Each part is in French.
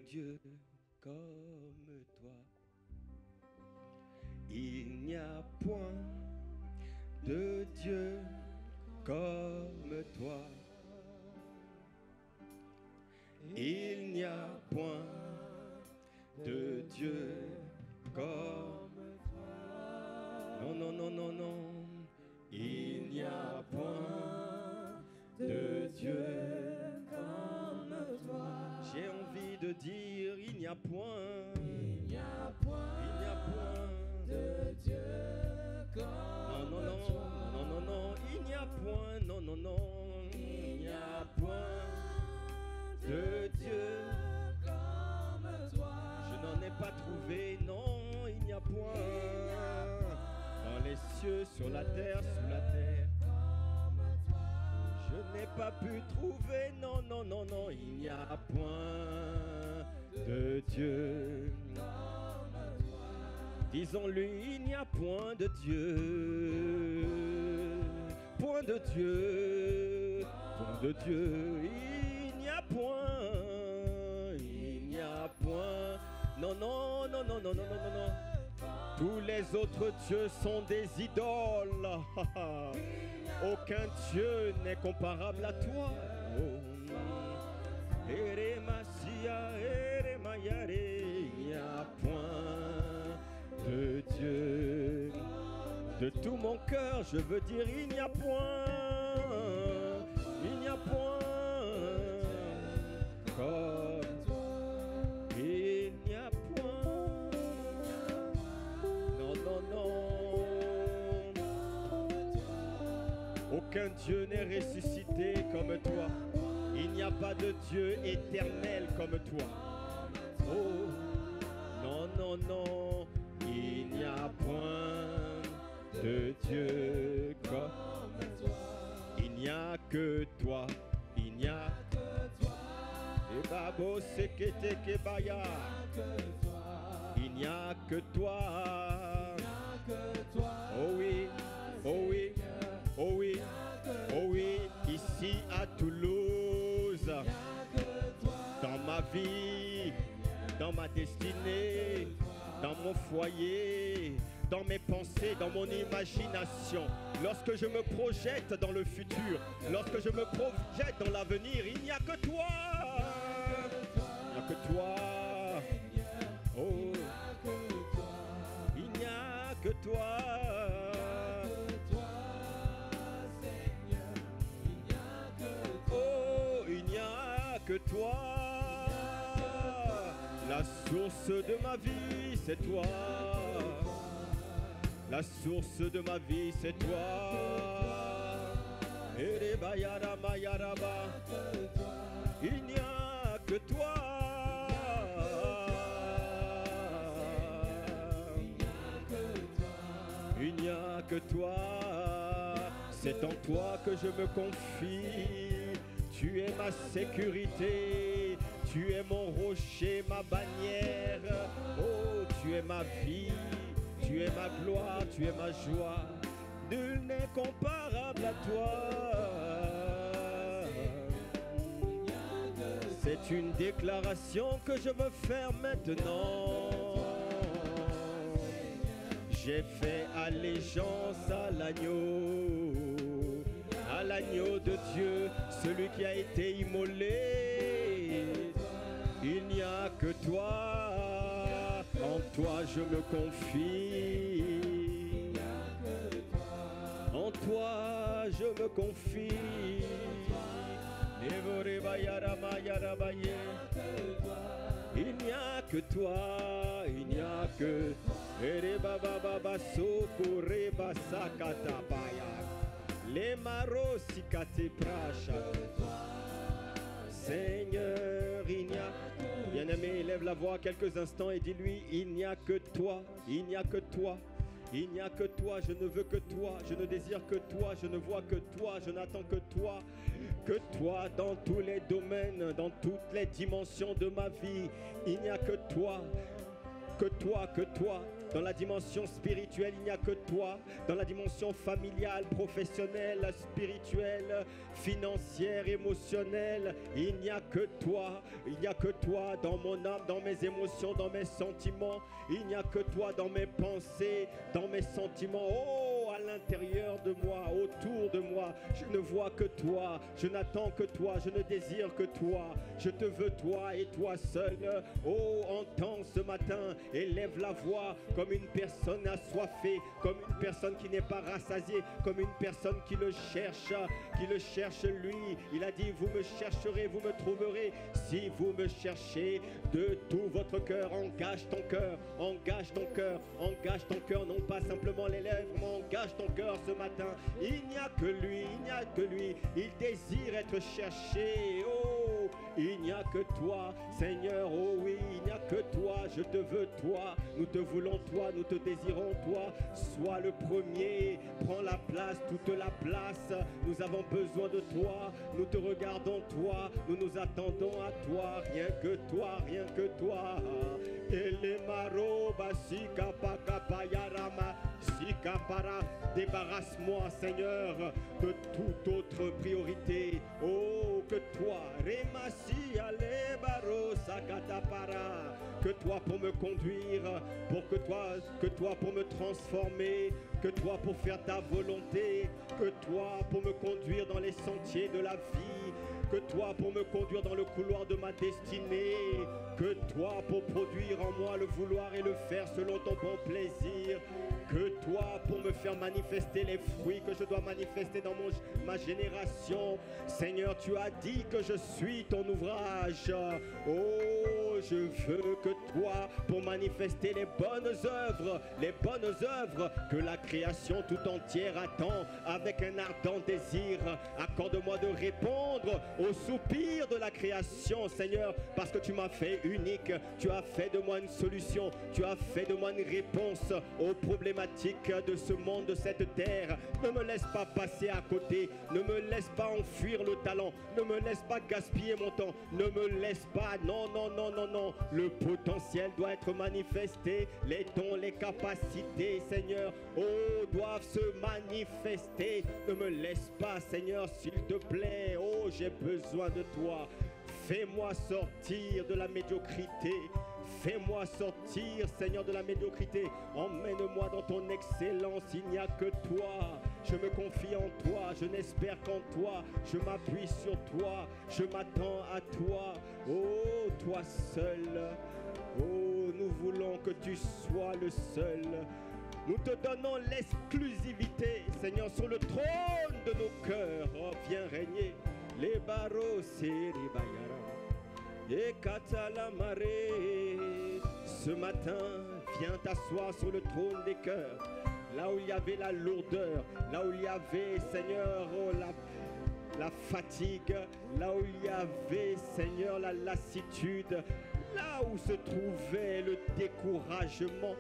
Dieu comme toi. Il n'y a point de Dieu comme toi. Il n'y a point de Dieu comme toi. Non, non, non, non, non. Il n'y a point de Dieu comme toi. J'ai envie de dire, il n'y a point. Il n'y a point de Dieu comme toi. Non, non, non, il n'y a point. Non, non, non, il n'y a point de Dieu comme toi. Je n'en ai pas trouvé, non, il n'y a point. Dans les cieux, sur la terre, sous la terre. Je n'ai pas pu trouver, non, non, non, non, il n'y a point de Dieu. Disons-lui, il n'y a point de Dieu. Point de Dieu. Point de Dieu. Il n'y a point. Il n'y a point. Non, non, non, non, non, non, non, non, non. Tous les autres dieux sont des idoles. Aucun Dieu n'est comparable à toi. Il n'y a point de Dieu. De tout mon cœur, je veux dire, il n'y a point. Il n'y a point comme toi. Il n'y a point. Non, non, non. Aucun Dieu n'est ressuscité comme toi. Il n'y a pas de Dieu éternel comme toi. Oh, non, non, non. Il n'y a point de Dieu comme toi. Il n'y a que toi. Il n'y a que toi. Et babo sekete kebaya. Il n'y a que toi. Oh oui, oh oui, oh oui, oh oui. Ici à Toulouse, dans ma vie, dans ma destinée, dans mon foyer, dans mes pensées, dans mon imagination. Lorsque je me projette dans le futur, lorsque je me projette dans l'avenir, il n'y a que toi. Il n'y a que toi. Oh, il n'y a que toi. Oh, il n'y a que toi. La source de ma vie, c'est toi. La source de ma vie, c'est toi. Il n'y a que toi. Il n'y a que toi. C'est en toi que je me confie. Tu es ma sécurité. Tu es mon rocher, ma bannière. Oh, tu es ma vie. Tu es ma gloire, tu es ma joie. Nul n'est comparable à toi. C'est une déclaration que je veux faire maintenant. J'ai fait allégeance à l'agneau de Dieu, celui qui a été immolé. Il n'y a que toi. En toi je me confie. En toi je me confie. Il n'y a que toi. Il n'y a que les maros sikate pracha. Seigneur, il n'y a. Bien-aimé, lève la voix quelques instants et dis-lui, il n'y a que toi, il n'y a que toi, il n'y a que toi, je ne veux que toi, je ne désire que toi, je ne vois que toi, je n'attends que toi dans tous les domaines, dans toutes les dimensions de ma vie. Il n'y a que toi, que toi, que toi, Dans la dimension spirituelle, il n'y a que toi. Dans la dimension familiale, professionnelle, spirituelle, financière, émotionnelle, il n'y a que toi. Il n'y a que toi dans mon âme, dans mes émotions, dans mes sentiments. Il n'y a que toi dans mes pensées, dans mes sentiments. Oh, à l'intérieur de moi, autour de moi, je ne vois que toi. Je n'attends que toi. Je ne désire que toi. Je te veux toi et toi seul. Oh, entends ce matin, élève la voix comme une personne assoiffée, comme une personne qui n'est pas rassasiée, comme une personne qui le cherche lui. Il a dit, vous me chercherez, vous me trouverez, si vous me cherchez de tout votre cœur. Engage ton cœur, engage ton cœur, engage ton cœur, non pas simplement les lèvres, mais engage ton cœur ce matin. Il n'y a que lui, il n'y a que lui. Il désire être cherché. Oh, il n'y a que toi, Seigneur. Oh oui, il n'y a que toi. Je te veux toi. Nous te voulons toi. Nous te désirons toi. Sois le premier. Prends la place, toute la place. Nous avons besoin de toi. Nous te regardons toi. Nous nous attendons à toi. Rien que toi, rien que toi. Débarrasse-moi, Seigneur, de toute autre priorité. Oh, que toi, que toi pour me conduire, que toi pour me transformer, que toi pour faire ta volonté, que toi pour me conduire dans les sentiers de la vie, que toi pour me conduire dans le couloir de ma destinée, que toi pour produire en moi le vouloir et le faire selon ton bon plaisir, que toi pour me faire manifester les fruits que je dois manifester dans ma génération. Seigneur, tu as dit que je suis ton ouvrage. Oh, je veux que toi pour manifester les bonnes œuvres que la création tout entière attend avec un ardent désir. Accorde-moi de répondre aux soupirs de la création, Seigneur, parce que tu m'as fait unique, tu as fait de moi une solution, tu as fait de moi une réponse aux problématiques de ce monde, de cette terre. Ne me laisse pas passer à côté, ne me laisse pas enfuir le talent, ne me laisse pas gaspiller mon temps, ne me laisse pas, non, non, non, non, non. Le potentiel doit être manifesté, les dons, les capacités, Seigneur, oh, doivent se manifester. Ne me laisse pas, Seigneur, s'il te plaît, oh, j'ai besoin de toi. Fais-moi sortir de la médiocrité. Fais-moi sortir, Seigneur, de la médiocrité. Emmène-moi dans ton excellence. Il n'y a que toi. Je me confie en toi. Je n'espère qu'en toi. Je m'appuie sur toi. Je m'attends à toi. Oh, toi seul. Oh, nous voulons que tu sois le seul. Nous te donnons l'exclusivité, Seigneur, sur le trône de nos cœurs. Oh, viens régner. Les barreaux, c'est les bayara. Et Katalamare, ce matin, viens t'asseoir sur le trône des cœurs, là où il y avait la lourdeur, là où il y avait, Seigneur, oh, la fatigue, là où il y avait, Seigneur, la lassitude, là où se trouvait le découragement,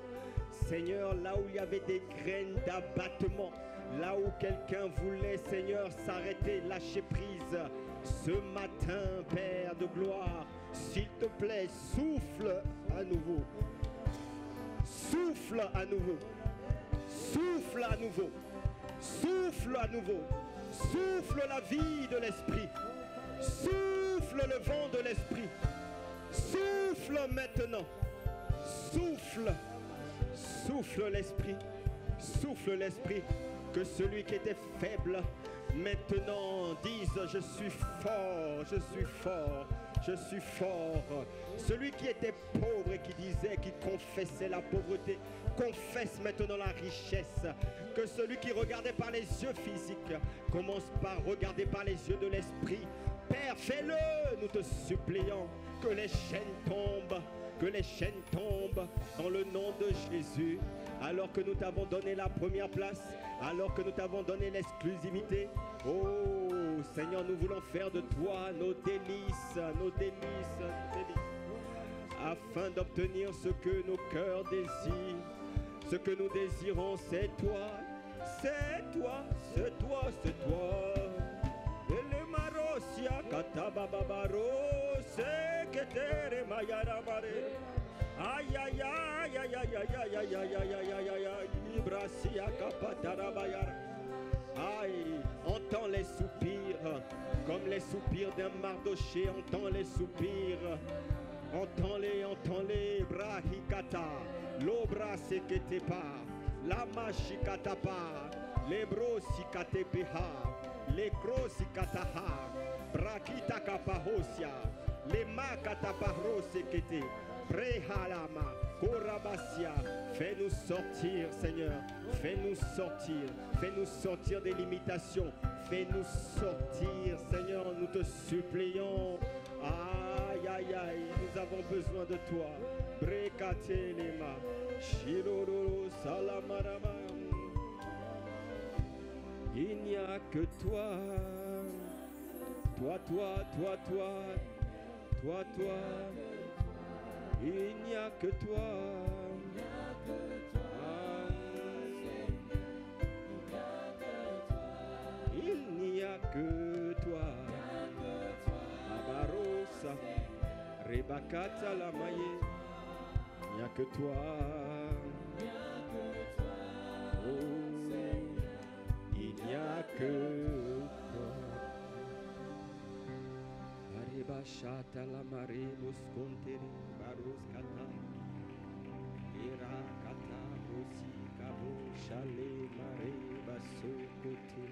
Seigneur, là où il y avait des graines d'abattement, là où quelqu'un voulait, Seigneur, s'arrêter, lâcher prise. Ce matin, Père de gloire, s'il te plaît, souffle à nouveau. Souffle à nouveau. Souffle à nouveau. Souffle à nouveau. Souffle la vie de l'esprit. Souffle le vent de l'esprit. Souffle maintenant. Souffle. Souffle l'esprit. Souffle l'esprit. Que celui qui était faible maintenant dise: je suis fort, je suis fort, je suis fort. Celui qui était pauvre et qui disait, qui confessait la pauvreté, confesse maintenant la richesse. Que celui qui regardait par les yeux physiques commence par regarder par les yeux de l'esprit. Père, fais-le, nous te supplions. Que les chaînes tombent, que les chaînes tombent dans le nom de Jésus. Alors que nous t'avons donné la première place, alors que nous t'avons donné l'exclusivité, oh Seigneur, nous voulons faire de toi nos délices, nos délices, nos délices, afin d'obtenir ce que nos cœurs désirent. Ce que nous désirons, c'est toi, c'est toi, c'est toi, c'est toi. Aïe, aïe, aïe, aïe, aïe, aïe, aïe, aïe, aïe, aïe, aïe, aïe, aïe, aïe, Ibrasia Kapatarabayara. Aïe, entends les soupirs, comme les soupirs d'un Mardoché, entends les soupirs, entends-les, Brahikata, l'obra seketepa, lama shikatapa, lebro sikatepeha, lekro sikataha, brakita kapahosia, lema katapahro sekete, prehalama, korabasia. Fais-nous sortir, Seigneur, fais-nous sortir des limitations, fais-nous sortir, Seigneur, nous te supplions. Aïe, aïe, aïe, nous avons besoin de toi. Brekatelema, Shiroro Salamarama. Il n'y a que toi, toi. Il n'y a que toi. Il n'y a que toi. Abarosa, Rebakata la maye. Il n'y a que toi. Oh, il n'y a que toi. Arebashata la mare los contere baros kata. Era kata rosi kabo chale mare basso côté.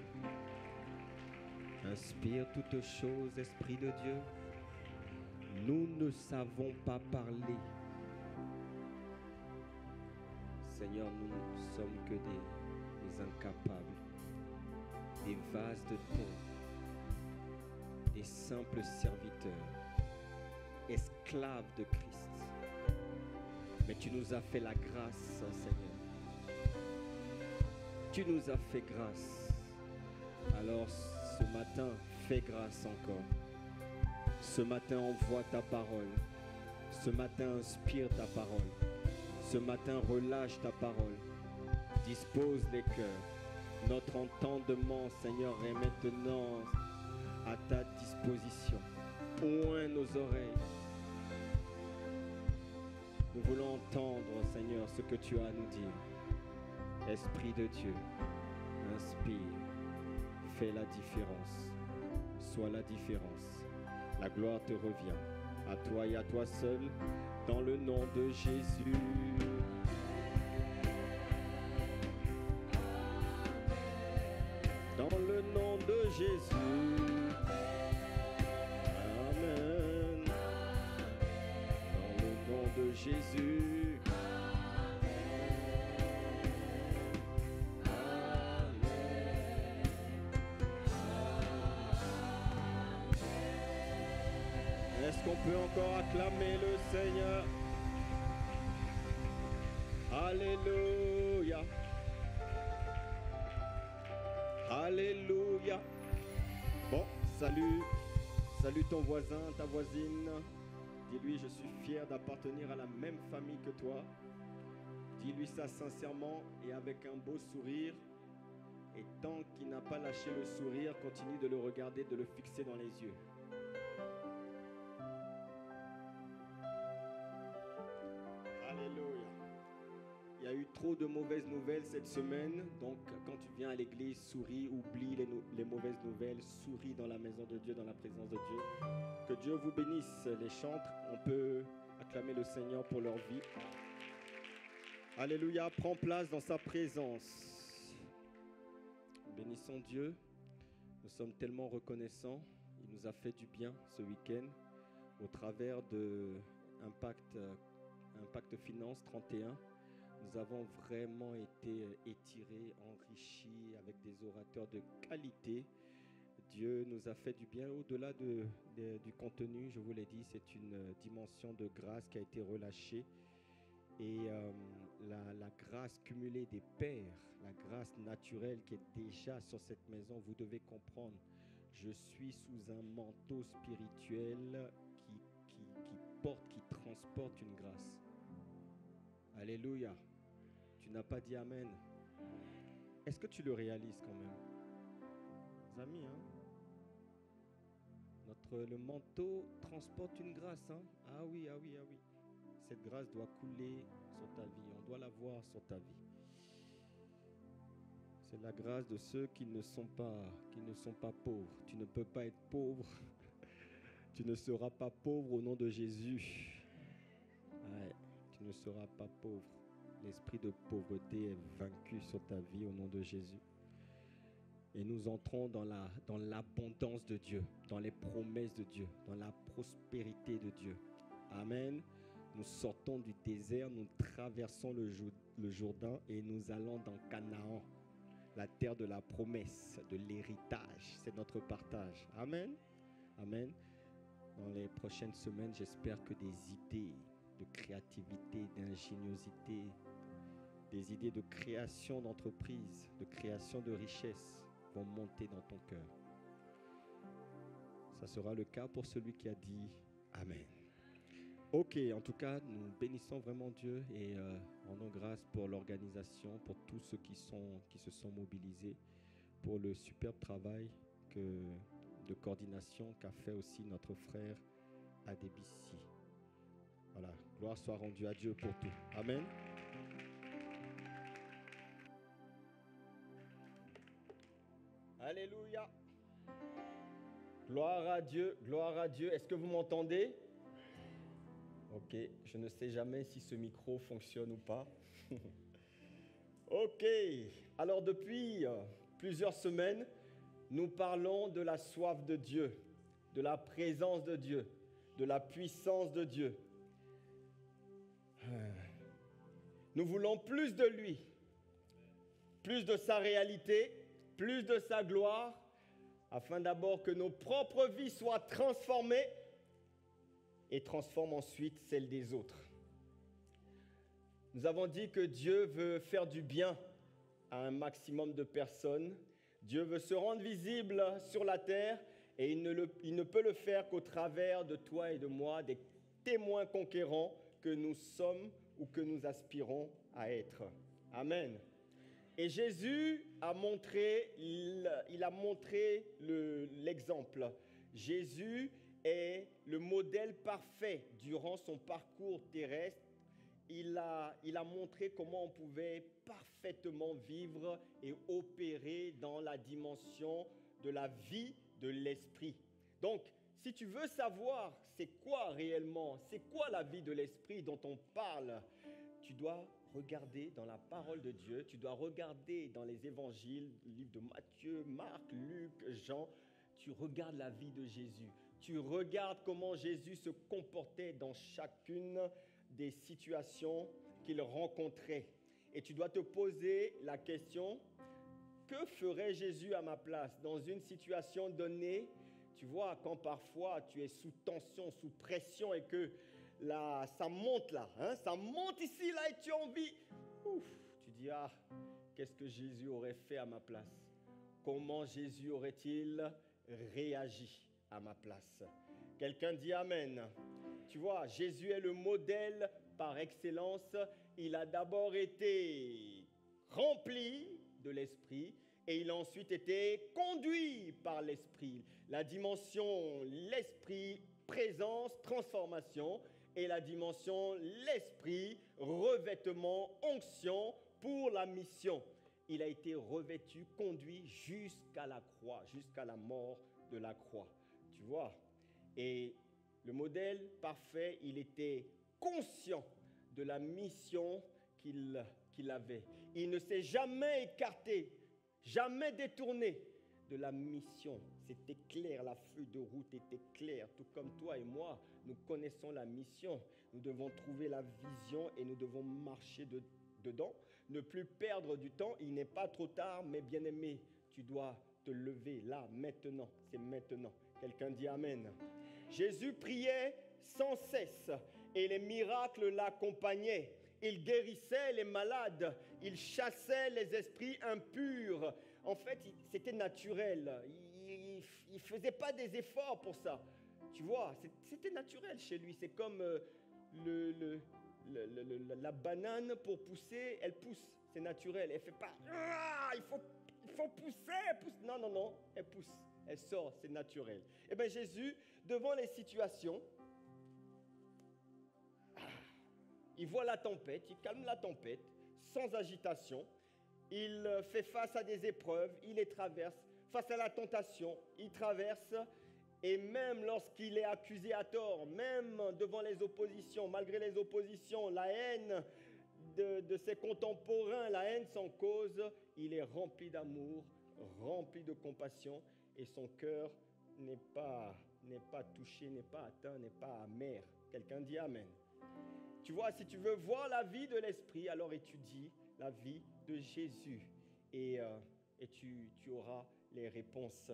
Inspire toutes choses, Esprit de Dieu. Nous ne savons pas parler. Seigneur, nous ne sommes que des incapables, des vases de terre, des simples serviteurs, esclaves de Christ. Mais tu nous as fait la grâce, Seigneur. Tu nous as fait grâce. Alors, ce matin, fais grâce encore. Ce matin, envoie ta parole. Ce matin, inspire ta parole. Ce matin, relâche ta parole. Dispose les cœurs. Notre entendement, Seigneur, est maintenant à ta disposition. Oins nos oreilles. Nous voulons entendre, Seigneur, ce que tu as à nous dire. Esprit de Dieu, inspire. Fais la différence. Sois la différence. La gloire te revient. À toi et à toi seul, dans le nom de Jésus. Dans le nom de Jésus. Amen. Dans le nom de Jésus. Est-ce qu'on peut encore acclamer le Seigneur? Alléluia. Alléluia. Bon, salut ton voisin, ta voisine. Dis-lui, je suis fier d'appartenir à la même famille que toi. Dis-lui ça sincèrement et avec un beau sourire. Et tant qu'il n'a pas lâché le sourire, continue de le regarder, de le fixer dans les yeux. Alléluia. Il y a eu trop de mauvaises nouvelles cette semaine. Donc, quand tu viens à l'église, souris, oublie les mauvaises nouvelles. Souris dans la maison de Dieu, dans la présence de Dieu. Que Dieu vous bénisse. Les chantres, on peut acclamer le Seigneur pour leur vie. Alléluia. Prends place dans sa présence. Bénissons Dieu. Nous sommes tellement reconnaissants. Il nous a fait du bien ce week-end au travers de Impact Finance 31. Nous avons vraiment été étirés, enrichis avec des orateurs de qualité. Dieu nous a fait du bien au-delà du contenu. Je vous l'ai dit, c'est une dimension de grâce qui a été relâchée. Et la grâce cumulée des pères, la grâce naturelle qui est déjà sur cette maison, vous devez comprendre. Je suis sous un manteau spirituel qui transporte une grâce. Alléluia. Tu n'as pas dit Amen. Est-ce que tu le réalises quand même? Les amis, le manteau transporte une grâce. Hein? Ah oui. cette grâce doit couler sur ta vie. On doit la voir sur ta vie. C'est la grâce de ceux qui ne sont pas pauvres. Tu ne peux pas être pauvre. Tu ne seras pas pauvre au nom de Jésus. Ouais, tu ne seras pas pauvre. L'esprit de pauvreté est vaincu sur ta vie au nom de Jésus. Et nous entrons dans l'abondance de Dieu, dans les promesses de Dieu, dans la prospérité de Dieu. Amen. Nous sortons du désert, nous traversons le Jourdain et nous allons dans Canaan, la terre de la promesse, de l'héritage. C'est notre partage. Amen. Amen. Dans les prochaines semaines, j'espère que des idées de créativité, d'ingéniosité, des idées de création d'entreprise, de création de richesse vont monter dans ton cœur. Ça sera le cas pour celui qui a dit Amen. Ok, en tout cas, nous bénissons vraiment Dieu et rendons grâce pour l'organisation, pour tous ceux qui se sont mobilisés, pour le superbe travail de coordination qu'a fait aussi notre frère Adébissi. Voilà, gloire soit rendue à Dieu pour tout. Amen. Alléluia. Gloire à Dieu, gloire à Dieu. Est-ce que vous m'entendez? Ok, je ne sais jamais si ce micro fonctionne ou pas. Ok, alors depuis plusieurs semaines, nous parlons de la soif de Dieu, de la présence de Dieu, de la puissance de Dieu. Nous voulons plus de lui, plus de sa réalité, plus de sa gloire, afin d'abord que nos propres vies soient transformées et transforment ensuite celles des autres. Nous avons dit que Dieu veut faire du bien à un maximum de personnes. Dieu veut se rendre visible sur la terre et il ne peut le faire qu'au travers de toi et de moi, des témoins conquérants que nous sommes ou que nous aspirons à être. Amen. Et Jésus a montré, l'exemple. Jésus est le modèle parfait durant son parcours terrestre. Il a montré comment on pouvait parfaitement vivre et opérer dans la dimension de la vie de l'esprit. Donc, si tu veux savoir c'est quoi réellement, c'est quoi la vie de l'esprit dont on parle, tu dois regarder dans la parole de Dieu, tu dois regarder dans les évangiles, le livre de Matthieu, Marc, Luc, Jean, tu regardes la vie de Jésus. Tu regardes comment Jésus se comportait dans chacune des situations qu'il rencontrait. Et tu dois te poser la question, que ferait Jésus à ma place dans une situation donnée? Tu vois, quand parfois tu es sous tension, sous pression et que là, ça monte là, ça monte ici, là, et tu as envie. Tu dis, qu'est-ce que Jésus aurait fait à ma place? Comment Jésus aurait-il réagi à ma place? Quelqu'un dit Amen. Tu vois, Jésus est le modèle par excellence. Il a d'abord été rempli de l'Esprit et il a ensuite été conduit par l'Esprit. La dimension, l'Esprit, présence, transformation, et la dimension, l'Esprit, revêtement, onction pour la mission. Il a été revêtu, conduit jusqu'à la croix, jusqu'à la mort de la croix. Tu vois? Et le modèle parfait, il était conscient de la mission qu'il avait. Il ne s'est jamais écarté, jamais détourné de la mission. C'était clair, la feuille de route était claire. Tout comme toi et moi, nous connaissons la mission. Nous devons trouver la vision et nous devons marcher dedans. Ne plus perdre du temps. Il n'est pas trop tard, mais bien aimé, tu dois te lever là, maintenant. C'est maintenant. Quelqu'un dit Amen. Jésus priait sans cesse et les miracles l'accompagnaient. Il guérissait les malades, il chassait les esprits impurs. En fait, c'était naturel. Il ne faisait pas des efforts pour ça. Tu vois, c'était naturel chez lui. C'est comme la banane pour pousser, elle pousse. C'est naturel. Elle ne fait pas il faut pousser. Non, elle pousse. Elle sort, c'est naturel. Eh bien, Jésus, devant les situations, il voit la tempête, il calme la tempête, sans agitation. Il fait face à des épreuves, il les traverse. Face à la tentation, il traverse. Et même lorsqu'il est accusé à tort, même devant les oppositions, malgré les oppositions, la haine de ses contemporains, la haine sans cause, il est rempli d'amour, rempli de compassion. Et son cœur n'est pas touché, n'est pas atteint, n'est pas amer. Quelqu'un dit Amen. Tu vois, si tu veux voir la vie de l'Esprit, alors étudie la vie de Jésus. Et tu auras les réponses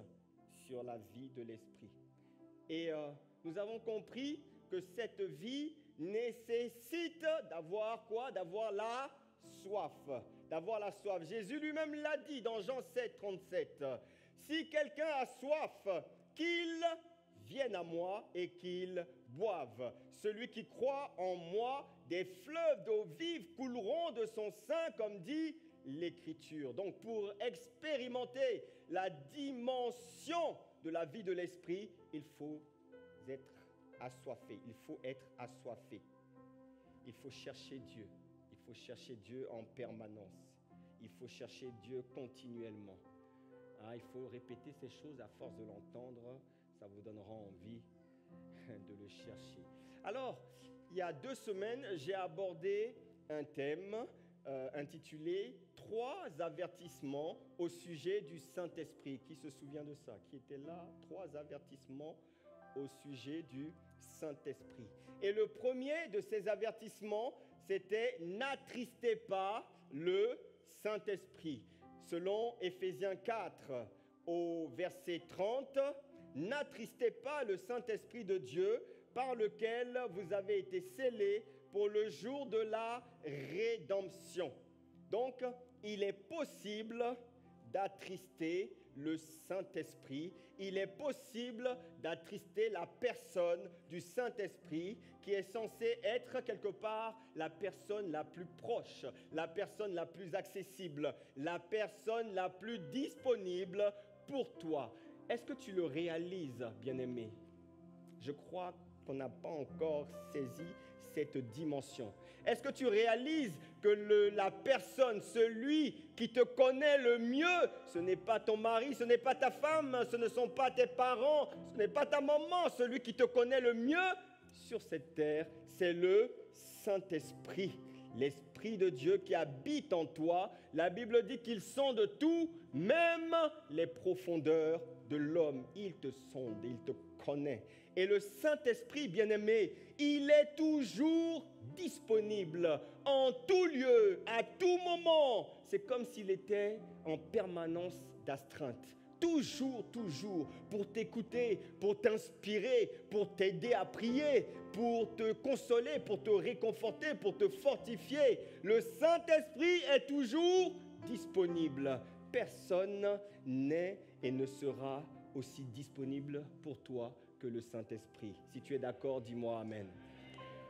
sur la vie de l'Esprit. Et nous avons compris que cette vie nécessite d'avoir quoi? D'avoir la soif. D'avoir la soif. Jésus lui-même l'a dit dans Jean 7, 37. Si quelqu'un a soif, qu'il vienne à moi et qu'il boive. Celui qui croit en moi, des fleuves d'eau vive couleront de son sein, comme dit l'Écriture. Donc pour expérimenter la dimension de la vie de l'Esprit, il faut être assoiffé. Il faut être assoiffé. Il faut chercher Dieu. Il faut chercher Dieu en permanence. Il faut chercher Dieu continuellement. Il faut répéter ces choses à force de l'entendre. Ça vous donnera envie de le chercher. Alors, il y a 2 semaines, j'ai abordé un thème intitulé « 3 avertissements au sujet du Saint-Esprit ». Qui se souvient de ça? Qui était là? 3 avertissements au sujet du Saint-Esprit. Et le premier de ces avertissements, c'était « N'attristez pas le Saint-Esprit ». Selon Éphésiens 4, au verset 30, « N'attristez pas le Saint-Esprit de Dieu, par lequel vous avez été scellés pour le jour de la rédemption. » Donc, il est possible d'attrister le Saint-Esprit. Il est possible d'attrister la personne du Saint-Esprit qui est censée être quelque part la personne la plus proche, la personne la plus accessible, la personne la plus disponible pour toi. Est-ce que tu le réalises, bien-aimé? Je crois qu'on n'a pas encore saisi cette dimension. Est-ce que tu réalises que la personne, celui qui te connaît le mieux, ce n'est pas ton mari, ce n'est pas ta femme, ce ne sont pas tes parents, ce n'est pas ta maman, celui qui te connaît le mieux sur cette terre, c'est le Saint-Esprit, l'Esprit de Dieu qui habite en toi. La Bible dit qu'il sonde tout, même les profondeurs de l'homme. Il te sonde, il te connaît. Et le Saint-Esprit, bien-aimé, il est toujours disponible en tout lieu, à tout moment. C'est comme s'il était en permanence d'astreinte. Toujours, toujours, pour t'écouter, pour t'inspirer, pour t'aider à prier, pour te consoler, pour te réconforter, pour te fortifier. Le Saint-Esprit est toujours disponible. Personne n'est et ne sera aussi disponible pour toi que le Saint-Esprit. Si tu es d'accord, dis-moi Amen.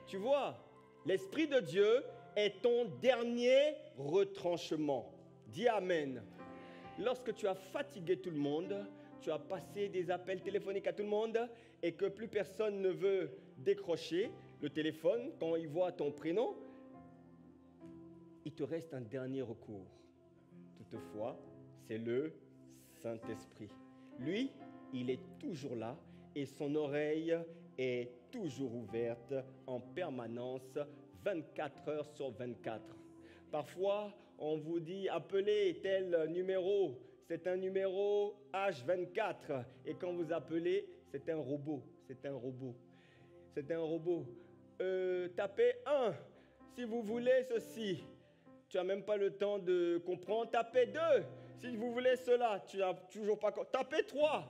Tu vois, l'Esprit de Dieu est ton dernier retranchement. Dis Amen. Lorsque tu as fatigué tout le monde, tu as passé des appels téléphoniques à tout le monde et que plus personne ne veut décrocher le téléphone quand il voit ton prénom, il te reste un dernier recours. Toutefois, c'est le Saint-Esprit. Lui, il est toujours là et son oreille est toujours ouverte en permanence, 24 heures sur 24. Parfois, on vous dit appelez tel numéro, c'est un numéro H24. Et quand vous appelez, c'est un robot, c'est un robot. C'est un robot. Tapez 1 si vous voulez ceci. Tu n'as même pas le temps de comprendre. Tapez 2 si vous voulez cela. Tu n'as toujours pas compris. Tapez 3.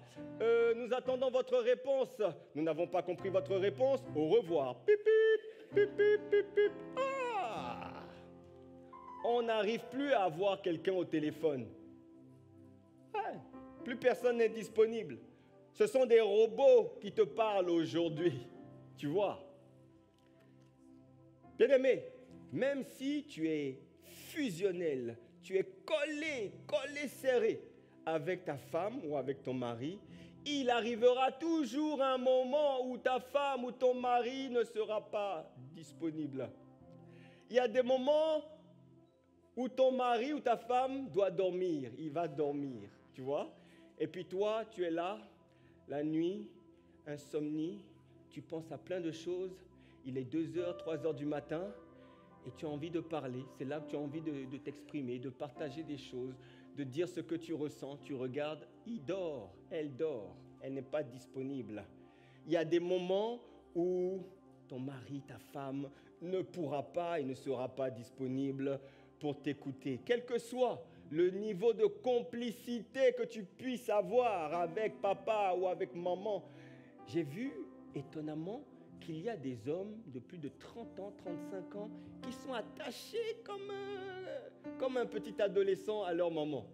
Nous attendons votre réponse. Nous n'avons pas compris votre réponse. Au revoir. Pip, pip, pip, pip, pip, pip. Ah! On n'arrive plus à avoir quelqu'un au téléphone. Ouais. Plus personne n'est disponible. Ce sont des robots qui te parlent aujourd'hui. Tu vois? Bien-aimé, même si tu es fusionnel, tu es collé serré avec ta femme ou avec ton mari, il arrivera toujours un moment où ta femme ou ton mari ne sera pas disponible. Il y a des moments où ton mari ou ta femme doit dormir. Il va dormir, tu vois. Et puis toi, tu es là, la nuit, insomnie, tu penses à plein de choses. Il est 2h, 3h du matin et tu as envie de parler. C'est là que tu as envie de t'exprimer, de partager des choses, de dire ce que tu ressens. Tu regardes, il dort, elle n'est pas disponible. Il y a des moments où ton mari, ta femme ne pourra pas et ne sera pas disponible pour t'écouter. Quel que soit le niveau de complicité que tu puisses avoir avec papa ou avec maman, j'ai vu étonnamment qu'il y a des hommes de plus de 30 ans, 35 ans qui sont attachés comme un petit adolescent à leur maman.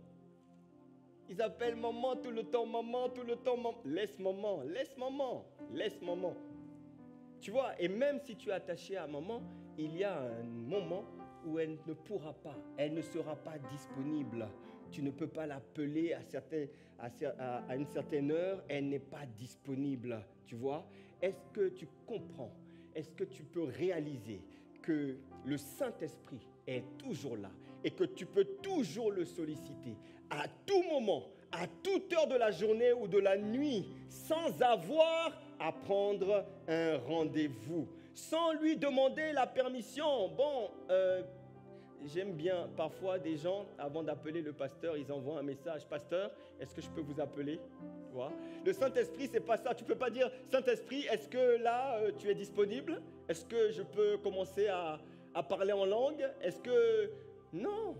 Ils appellent maman tout le temps, maman, tout le temps, maman. Laisse maman, laisse maman, laisse maman. Tu vois, et même si tu es attaché à maman, il y a un moment où elle ne pourra pas, elle ne sera pas disponible. Tu ne peux pas l'appeler à une certaine heure, elle n'est pas disponible. Tu vois, est-ce que tu comprends? Est-ce que tu peux réaliser que le Saint-Esprit est toujours là et que tu peux toujours le solliciter à tout moment, à toute heure de la journée ou de la nuit, sans avoir à prendre un rendez-vous, sans lui demander la permission. Bon, j'aime bien parfois des gens, avant d'appeler le pasteur, ils envoient un message. Pasteur, est-ce que je peux vous appeler? Tu vois? Le Saint-Esprit, c'est pas ça. Tu peux pas dire, Saint-Esprit, est-ce que là, tu es disponible? Est-ce que je peux commencer à parler en langue? Est-ce que... Non,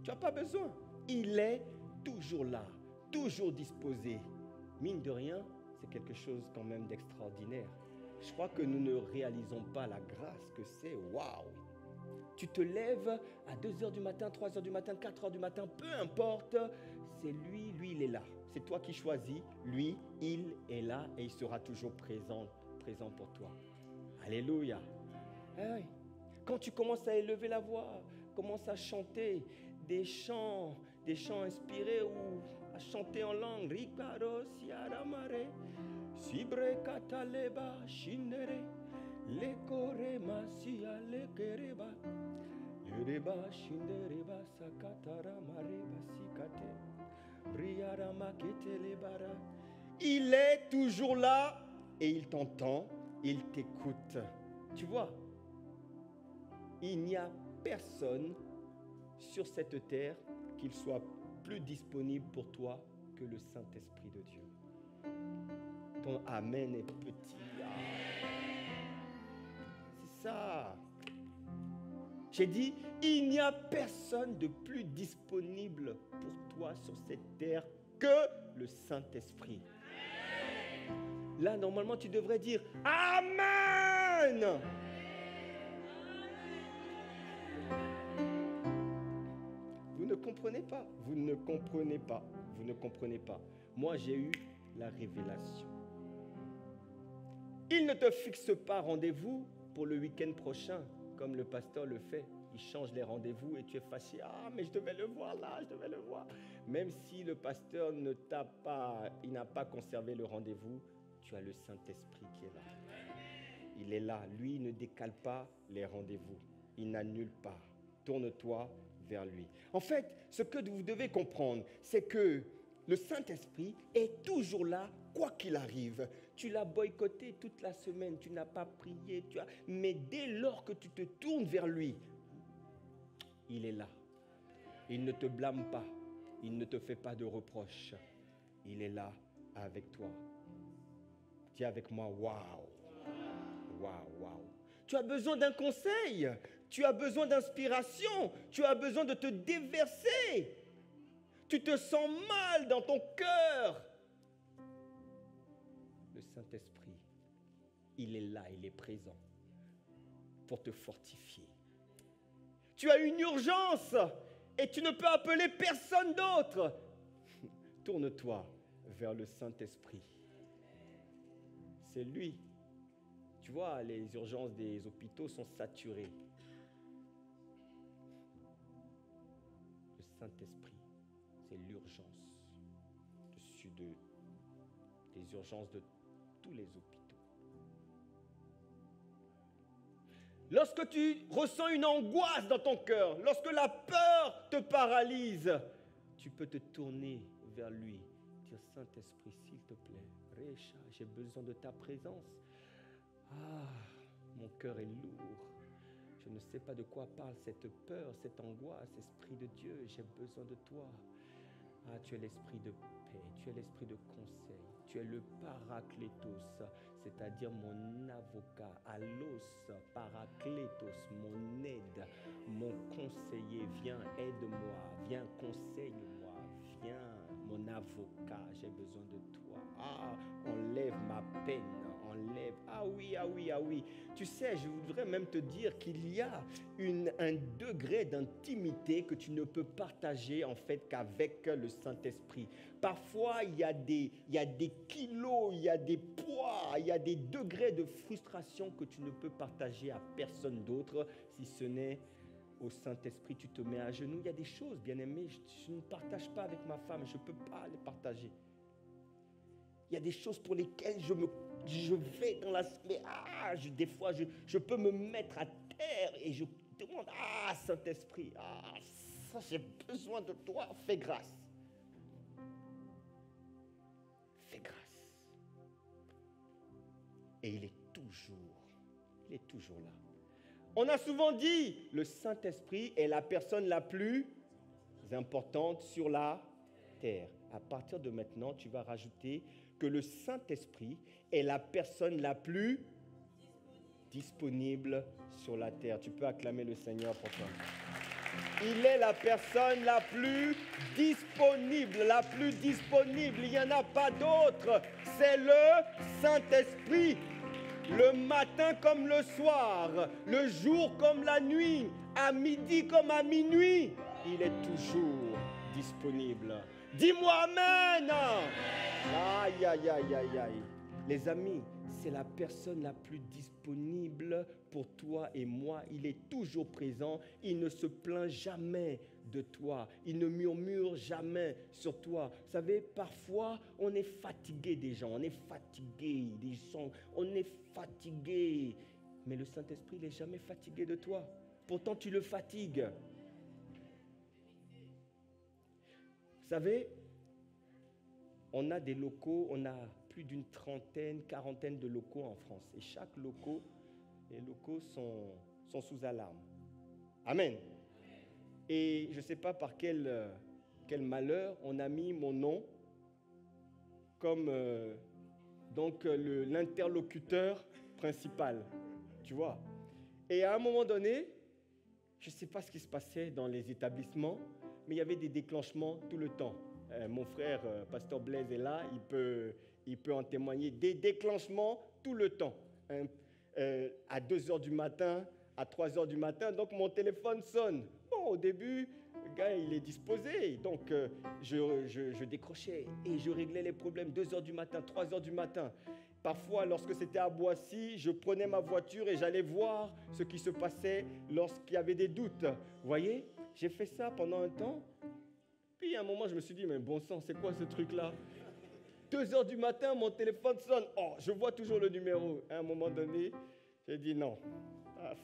tu n'as pas besoin. Il est toujours là, toujours disposé. Mine de rien, c'est quelque chose quand même d'extraordinaire. Je crois que nous ne réalisons pas la grâce que c'est. Waouh! Tu te lèves à 2h du matin, 3h du matin, 4h du matin, peu importe, c'est lui, il est là. C'est toi qui choisis, lui, il est là et il sera toujours présent pour toi. Alléluia. Ah oui. Quand tu commences à élever la voix, commence à chanter des chants inspirés ou à chanter en langue. Ricaro siaramare, sibre kataleba shinere, lekore masia lekereba, yereba shindereba sakatara mareba sikate, briara makete lebara. Il est toujours là et il t'entend, il t'écoute. Tu vois, il n'y a personne sur cette terre qu'il soit plus disponible pour toi que le Saint-Esprit de Dieu. Ton Amen est petit. C'est ça. J'ai dit, il n'y a personne de plus disponible pour toi sur cette terre que le Saint-Esprit. Là, normalement, tu devrais dire Amen. Vous ne comprenez pas, vous ne comprenez pas, vous ne comprenez pas. Moi, j'ai eu la révélation. Il ne te fixe pas rendez-vous pour le week-end prochain, comme le pasteur le fait. Il change les rendez-vous et tu es fâché. Ah, mais je devais le voir là, je devais le voir. Même si le pasteur il n'a pas conservé le rendez-vous, tu as le Saint-Esprit qui est là. Il est là. Lui, il ne décale pas les rendez-vous. Il n'annule pas. Tourne-toi vers lui. En fait, ce que vous devez comprendre, c'est que le Saint-Esprit est toujours là, quoi qu'il arrive. Tu l'as boycotté toute la semaine, tu n'as pas prié, mais dès lors que tu te tournes vers lui, il est là. Il ne te blâme pas, il ne te fait pas de reproches. Il est là avec toi. Dis avec moi, waouh, waouh, waouh. Tu as besoin d'un conseil, tu as besoin d'inspiration, tu as besoin de te déverser. Tu te sens mal dans ton cœur. Le Saint-Esprit, il est là, il est présent pour te fortifier. Tu as une urgence et tu ne peux appeler personne d'autre. Tourne-toi vers le Saint-Esprit. C'est lui. Tu vois, les urgences des hôpitaux sont saturées. Le Saint-Esprit, c'est l'urgence des urgences de tous les hôpitaux. Lorsque tu ressens une angoisse dans ton cœur, lorsque la peur te paralyse, tu peux te tourner vers lui. Dire, Saint-Esprit, s'il te plaît, Récha, j'ai besoin de ta présence. Ah, mon cœur est lourd. Je ne sais pas de quoi parle cette peur, cette angoisse. Esprit de Dieu, j'ai besoin de toi. Ah, tu es l'esprit de paix, tu es l'esprit de conseil, tu es le paraclétos, c'est-à-dire mon avocat, allos, paraclétos, mon aide, mon conseiller. Viens, aide-moi, viens, conseille-moi, viens, mon avocat, j'ai besoin de toi. Ah, enlève ma peine, enlève. Ah oui, ah oui, ah oui. Tu sais, je voudrais même te dire qu'il y a un degré d'intimité que tu ne peux partager en fait qu'avec le Saint-Esprit. Parfois, il y a des kilos, il y a des poids, il y a des degrés de frustration que tu ne peux partager à personne d'autre si ce n'est au Saint-Esprit. Tu te mets à genoux. Il y a des choses, bien aimé, je ne partage pas avec ma femme, je ne peux pas les partager. Il y a des choses pour lesquelles je vais dans la... des fois, je peux me mettre à terre et je demande, Saint-Esprit, ça j'ai besoin de toi, fais grâce. Fais grâce. Et il est toujours là. On a souvent dit, le Saint-Esprit est la personne la plus importante sur la terre. À partir de maintenant, tu vas rajouter que le Saint-Esprit est la personne la plus disponible sur la terre. Tu peux acclamer le Seigneur pour toi. Il est la personne la plus disponible, Il n'y en a pas d'autre. C'est le Saint-Esprit. Le matin comme le soir, le jour comme la nuit, à midi comme à minuit, il est toujours disponible. Dis-moi Amen. Aïe, aïe, aïe, aïe, aïe. Les amis, c'est la personne la plus disponible pour toi et moi. Il est toujours présent. Il ne se plaint jamais de toi. Il ne murmure jamais sur toi. Vous savez, parfois, on est fatigué des gens. On est fatigué des gens. On est fatigué. Mais le Saint-Esprit, il n'est jamais fatigué de toi. Pourtant, tu le fatigues. Vous savez, on a des locaux, on a plus d'une trentaine, quarantaine de locaux en France. Et chaque locaux, les locaux sont sous alarme. Amen. Et je ne sais pas par quel malheur on a mis mon nom comme l'interlocuteur principal. Tu vois. Et à un moment donné, je ne sais pas ce qui se passait dans les établissements, mais il y avait des déclenchements tout le temps. Mon frère, pasteur Blaise, est là, il peut en témoigner. Des déclenchements tout le temps. À 2h du matin, à 3h du matin, donc mon téléphone sonne. Bon, au début, le gars, il est disposé, donc je décrochais et je réglais les problèmes 2h du matin, 3h du matin. Parfois, lorsque c'était à Boissy, je prenais ma voiture et j'allais voir ce qui se passait lorsqu'il y avait des doutes. Vous voyez, j'ai fait ça pendant un temps. Puis à un moment, je me suis dit, mais bon sang, c'est quoi ce truc-là? 2h du matin, mon téléphone sonne. Oh, je vois toujours le numéro. À un moment donné, j'ai dit non.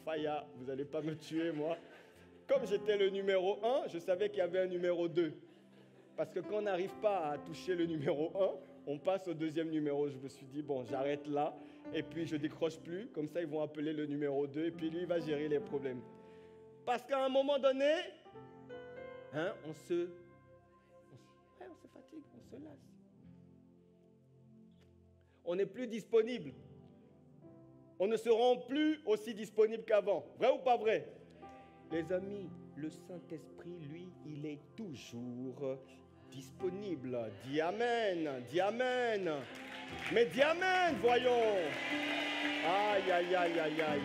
Faya, vous n'allez pas me tuer, moi. Comme j'étais le numéro 1, je savais qu'il y avait un numéro 2. Parce que quand on n'arrive pas à toucher le numéro 1, on passe au deuxième numéro. Je me suis dit, bon, j'arrête là. Et puis, je ne décroche plus. Comme ça, ils vont appeler le numéro 2. Et puis, lui, il va gérer les problèmes. Parce qu'à un moment donné, on se fatigue, on se lasse. On n'est plus disponible. On ne se rend plus aussi disponible qu'avant. Vrai ou pas vrai? Les amis, le Saint-Esprit, lui, il est toujours disponible. Dis Amen, dis Amen. Mais dis Amen, voyons. Aïe, aïe, aïe, aïe, aïe.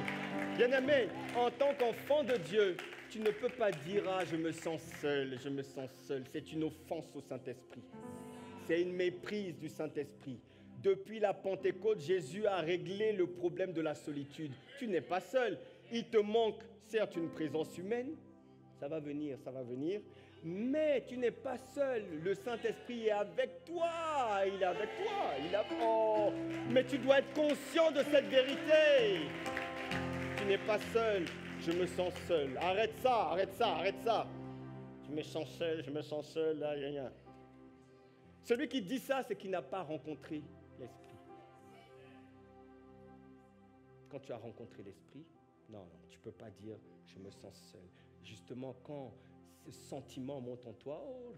Bien-aimé, en tant qu'enfant de Dieu, tu ne peux pas dire « Ah, je me sens seul, je me sens seul ». C'est une offense au Saint-Esprit. C'est une méprise du Saint-Esprit. Depuis la Pentecôte, Jésus a réglé le problème de la solitude. Tu n'es pas seul. Il te manque, certes, une présence humaine. Ça va venir, mais tu n'es pas seul. Le Saint-Esprit est avec toi. Il est avec toi. Mais tu dois être conscient de cette vérité. Tu n'es pas seul. Je me sens seul. Arrête ça, arrête ça, arrête ça. Je me sens seul, là, rien. Celui qui dit ça, c'est qu'il n'a pas rencontré l'Esprit. Quand tu as rencontré l'Esprit, non, tu ne peux pas dire « je me sens seul ». Justement, quand ce sentiment monte en toi, oh,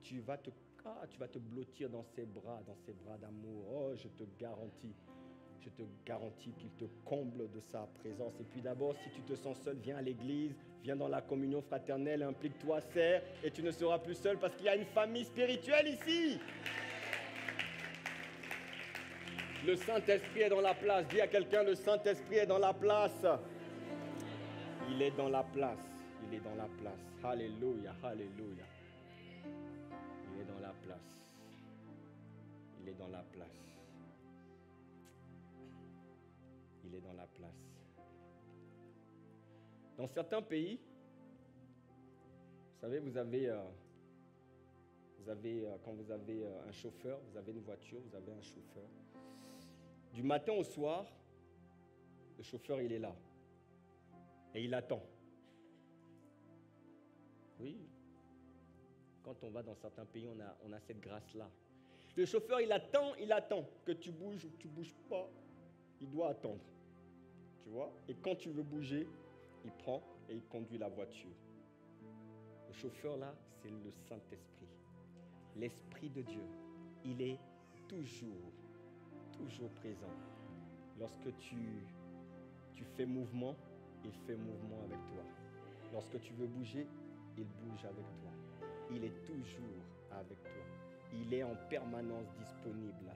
tu vas te blottir dans ses bras d'amour. Oh, je te garantis qu'il te comble de sa présence. Et puis d'abord, si tu te sens seul, viens à l'église, viens dans la communion fraternelle, implique-toi, sers, et tu ne seras plus seul parce qu'il y a une famille spirituelle ici. Le Saint-Esprit est dans la place. Dis à quelqu'un, le Saint-Esprit est dans la place. Il est dans la place. Il est dans la place. Alléluia, alléluia. Il est dans la place. Il est dans la place. Il est dans la place. Dans certains pays, vous savez, quand vous avez un chauffeur, vous avez une voiture, vous avez un chauffeur. Du matin au soir, le chauffeur, il est là. Et il attend. Oui. Quand on va dans certains pays, on a cette grâce-là. Le chauffeur, il attend que tu bouges ou que tu ne bouges pas. Il doit attendre. Tu vois? Et quand tu veux bouger, il prend et il conduit la voiture. Le chauffeur, là, c'est le Saint-Esprit. L'Esprit de Dieu. Il est toujours présent. Lorsque tu fais mouvement, il fait mouvement avec toi. Lorsque tu veux bouger, il bouge avec toi. Il est toujours avec toi. Il est en permanence disponible.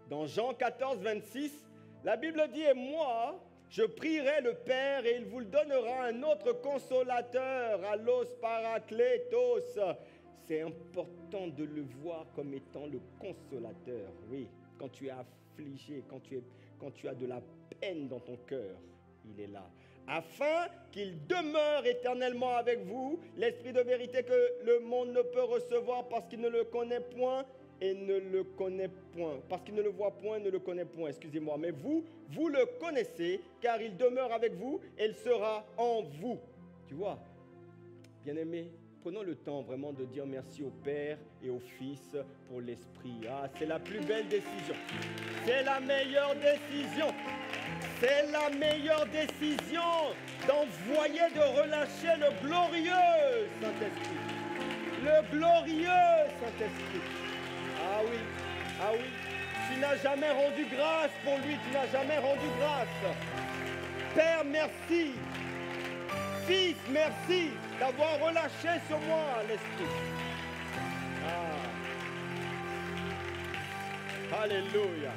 Dans Jean 14, 26, la Bible dit « Et moi, je prierai le Père et il vous le donnera un autre consolateur, allos parakletos. » C'est important de le voir comme étant le consolateur. Oui, quand tu es affligé, quand tu as de la peine dans ton cœur, il est là. Afin qu'il demeure éternellement avec vous, l'Esprit de vérité que le monde ne peut recevoir parce qu'il ne le connaît point et ne le connaît point. Parce qu'il ne le voit point et ne le connaît point, excusez-moi. Mais vous le connaissez, car il demeure avec vous et il sera en vous. Tu vois, bien-aimés, prenons le temps vraiment de dire merci au Père et au Fils pour l'Esprit. Ah, c'est la plus belle décision. C'est la meilleure décision. C'est la meilleure décision d'envoyer, de relâcher le glorieux Saint-Esprit. Le glorieux Saint-Esprit. Ah oui. Tu n'as jamais rendu grâce pour lui, tu n'as jamais rendu grâce. Père, merci. Fils, merci d'avoir relâché sur moi l'Esprit. Ah. Alléluia.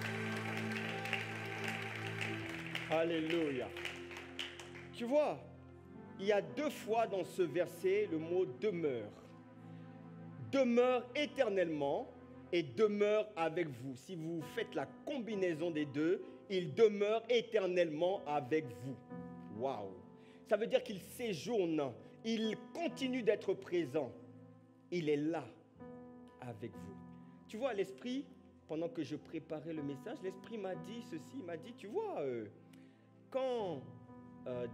Alléluia. Tu vois, il y a 2 fois dans ce verset le mot demeure. Demeure éternellement et demeure avec vous. Si vous faites la combinaison des deux, il demeure éternellement avec vous. Waouh! Ça veut dire qu'il séjourne, il continue d'être présent. Il est là avec vous. Tu vois, l'Esprit, pendant que je préparais le message, l'Esprit m'a dit ceci, il m'a dit, tu vois, quand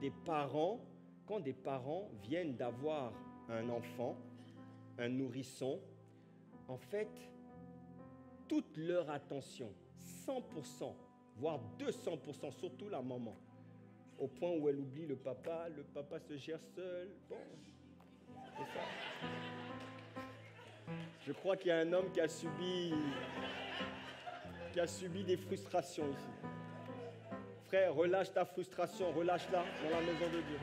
des parents viennent d'avoir un enfant, un nourrisson, en fait, toute leur attention, 100%, voire 200%, surtout la maman, au point où elle oublie le papa se gère seul. Bon, c'est ça. Je crois qu'il y a un homme qui a subi des frustrations ici. Frère, relâche ta frustration, relâche-la dans la maison de Dieu.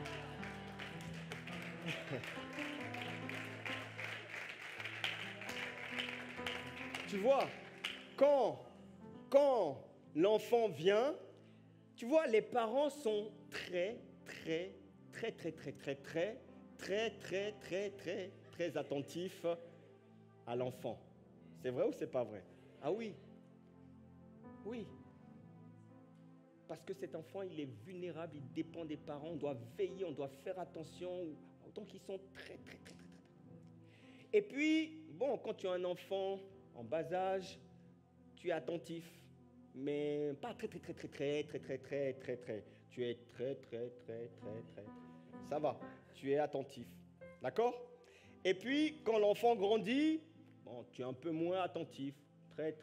Tu vois, quand l'enfant vient, tu vois, les parents sont très attentifs à l'enfant. C'est vrai ou c'est pas vrai? Ah oui. Oui. Parce que cet enfant, il est vulnérable, il dépend des parents, on doit veiller, on doit faire attention. Donc, ils sont très. Et puis, bon, quand tu as un enfant en bas âge, tu es attentif. mais pas très. Tu es très. Ça va, tu es attentif. D'accord? Et puis, quand l'enfant grandit, bon, tu es un peu moins attentif. Très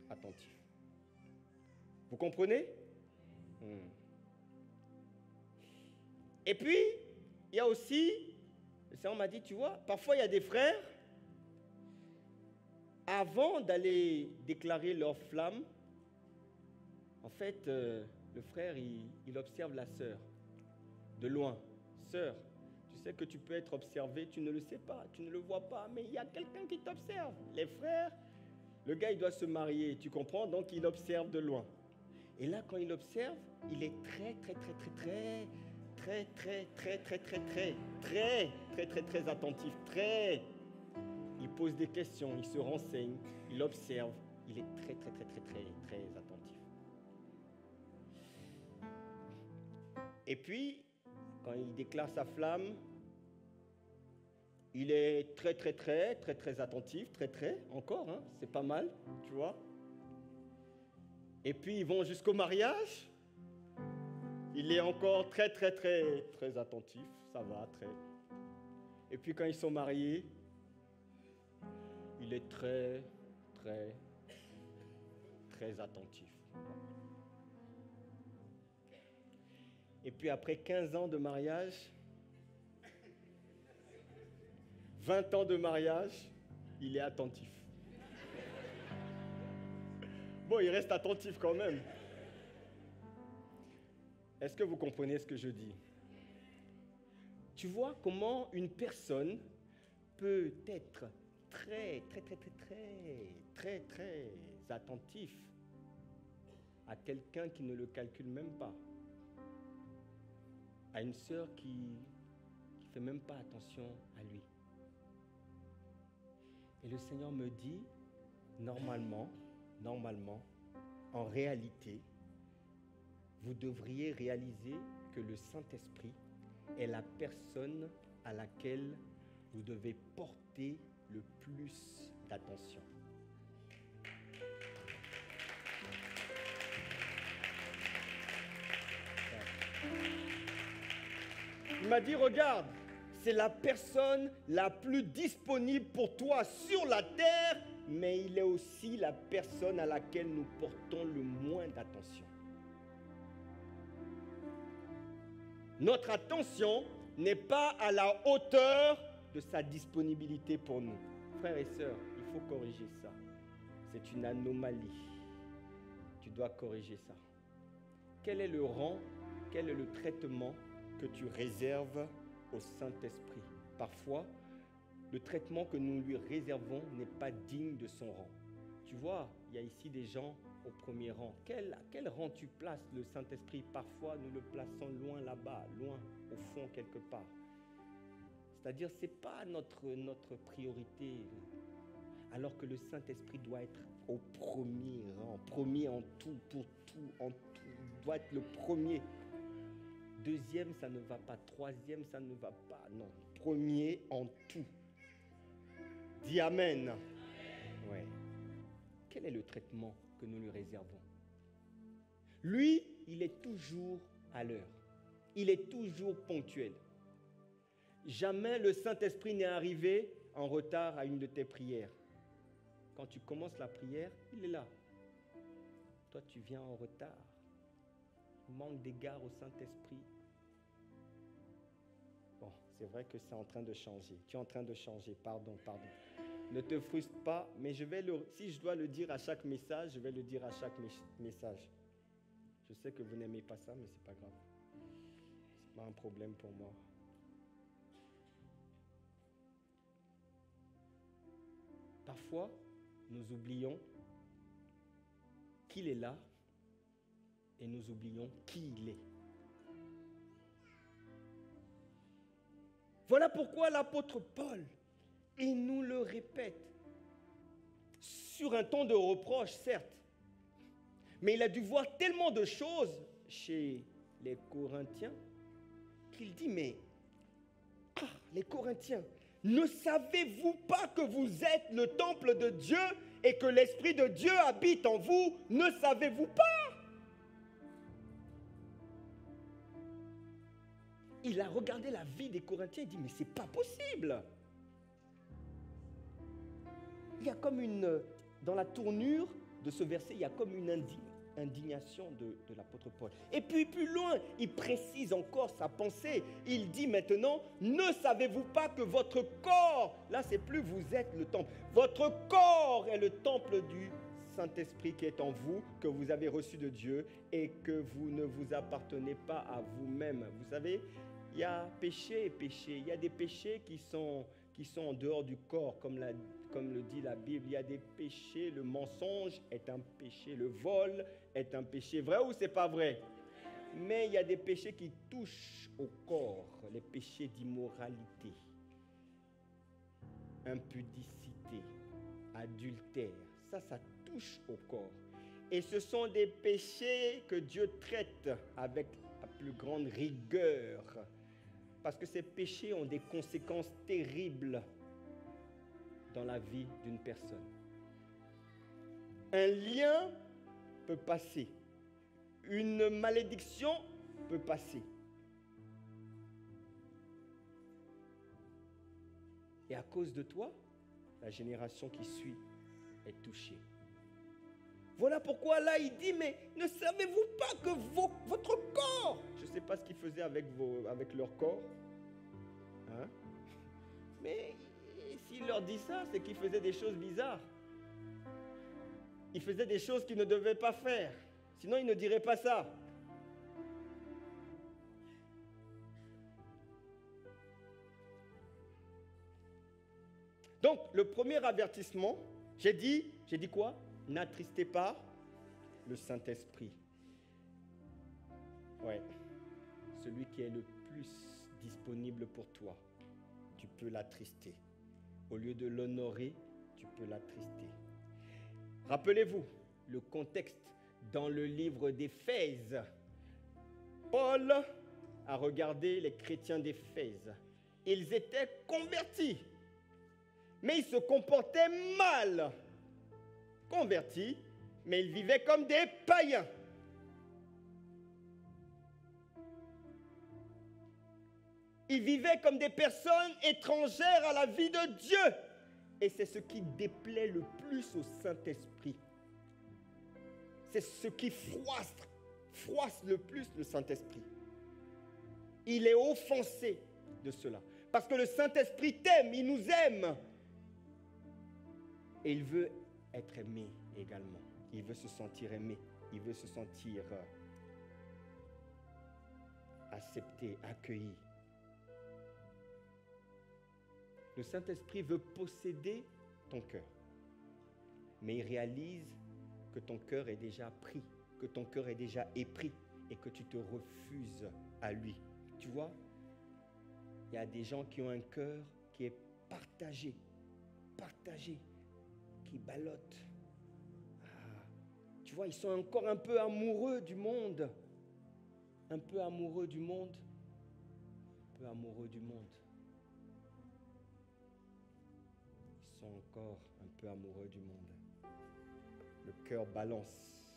attentif. Vous comprenez? Et puis, il y a aussi, le Seigneur m'a dit, tu vois, parfois il y a des frères, avant d'aller déclarer leur flamme, en fait, le frère, il observe la sœur, de loin. Sœur, tu sais que tu peux être observé, tu ne le sais pas, tu ne le vois pas, mais il y a quelqu'un qui t'observe. Les frères, le gars, il doit se marier, tu comprends? Donc, il observe de loin. Et là, quand il observe, il est très attentif, il pose des questions, il se renseigne, il observe, il est très attentif. Et puis, quand il déclare sa flamme, il est très attentif, encore, hein, c'est pas mal, tu vois. Et puis, ils vont jusqu'au mariage. Il est encore très attentif. Ça va, très. Et puis, quand ils sont mariés, il est très attentif. Et puis, après 15 ans de mariage, 20 ans de mariage, il est attentif. Bon, il reste attentif quand même. Est-ce que vous comprenez ce que je dis? Tu vois comment une personne peut être très attentif à quelqu'un qui ne le calcule même pas, à une sœur qui ne fait même pas attention à lui. Et le Seigneur me dit, normalement, en réalité, vous devriez réaliser que le Saint-Esprit est la personne à laquelle vous devez porter le plus d'attention. Il m'a dit, regarde, c'est la personne la plus disponible pour toi sur la terre, mais il est aussi la personne à laquelle nous portons le moins d'attention. Notre attention n'est pas à la hauteur de sa disponibilité pour nous. Frères et sœurs, il faut corriger ça. C'est une anomalie. Tu dois corriger ça. Quel est le rang, quel est le traitement que tu réserves au Saint-Esprit? Parfois, le traitement que nous lui réservons n'est pas digne de son rang. Tu vois, il y a ici des gens au premier rang. Quel rang tu places le Saint-Esprit? Parfois, nous le plaçons loin là-bas, loin, au fond, quelque part. C'est-à-dire, ce n'est pas notre priorité. Alors que le Saint-Esprit doit être au premier rang, premier en tout, pour tout, en tout. Il doit être le premier. Deuxième, ça ne va pas. Troisième, ça ne va pas. Non, premier en tout. Dis Amen. Ouais. Quel est le traitement que nous lui réservons? Lui, il est toujours à l'heure. Il est toujours ponctuel. Jamais le Saint-Esprit n'est arrivé en retard à une de tes prières. Quand tu commences la prière, il est là. Toi, tu viens en retard. Manque d'égard au Saint-Esprit. Bon, c'est vrai que c'est en train de changer. Tu es en train de changer. Pardon. Ne te frustre pas, mais si je dois le dire à chaque message, je vais le dire à chaque message. Je sais que vous n'aimez pas ça, mais ce n'est pas grave. Ce n'est pas un problème pour moi. Parfois, nous oublions qu'il est là et nous oublions qui il est. Voilà pourquoi l'apôtre Paul, il nous le répète, sur un ton de reproche, certes, mais il a dû voir tellement de choses chez les Corinthiens qu'il dit, mais, les Corinthiens, Ne savez-vous pas que vous êtes le temple de Dieu et que l'Esprit de Dieu habite en vous? Ne savez-vous pas? Il a regardé la vie des Corinthiens et dit, mais c'est pas possible. Il y a comme dans la tournure de ce verset, il y a comme une indignation de l'apôtre Paul. Et puis plus loin, il précise encore sa pensée. Il dit maintenant, ne savez-vous pas que votre corps, là c'est plus vous êtes le temple, votre corps est le temple du Saint-Esprit qui est en vous, que vous avez reçu de Dieu et que vous ne vous appartenez pas à vous-même. Vous savez, il y a péché et péché. Il y a des péchés qui sont en dehors du corps, comme le dit la Bible. Il y a des péchés, le mensonge est un péché, le vol est un péché. Vrai ou c'est pas vrai? Mais il y a des péchés qui touchent au corps, les péchés d'immoralité, impudicité, adultère. Ça touche au corps. Et ce sont des péchés que Dieu traite avec la plus grande rigueur. Parce que ces péchés ont des conséquences terribles dans la vie d'une personne. Un lien peut passer. Une malédiction peut passer. Et à cause de toi, la génération qui suit est touchée. Voilà pourquoi là il dit, mais ne savez-vous pas que votre corps, je ne sais pas ce qu'ils faisaient avec leur corps, hein? Mais s'il leur dit ça, c'est qu'ils faisaient des choses bizarres. Ils faisaient des choses qu'ils ne devaient pas faire. Sinon, ils ne diraient pas ça. Donc, le premier avertissement, j'ai dit quoi? N'attristez pas le Saint-Esprit. Ouais. Celui qui est le plus disponible pour toi, tu peux l'attrister. Au lieu de l'honorer, tu peux l'attrister. Rappelez-vous le contexte dans le livre d'Éphèse. Paul a regardé les chrétiens d'Éphèse. Ils étaient convertis, mais ils se comportaient mal. Convertis, mais ils vivaient comme des païens. Ils vivaient comme des personnes étrangères à la vie de Dieu. Et c'est ce qui déplaît le plus au Saint-Esprit. C'est ce qui froisse le plus le Saint-Esprit. Il est offensé de cela. Parce que le Saint-Esprit t'aime, il nous aime. Et il veut être aimé également. Il veut se sentir aimé. Il veut se sentir accepté, accueilli. Le Saint-Esprit veut posséder ton cœur. Mais il réalise que ton cœur est déjà pris, que ton cœur est déjà épris et que tu te refuses à lui. Tu vois, il y a des gens qui ont un cœur qui est partagé, qui ballotte. Tu vois, ils sont encore un peu amoureux du monde. Un peu amoureux du monde. Un peu amoureux du monde. Ils sont encore un peu amoureux du monde. Le cœur balance.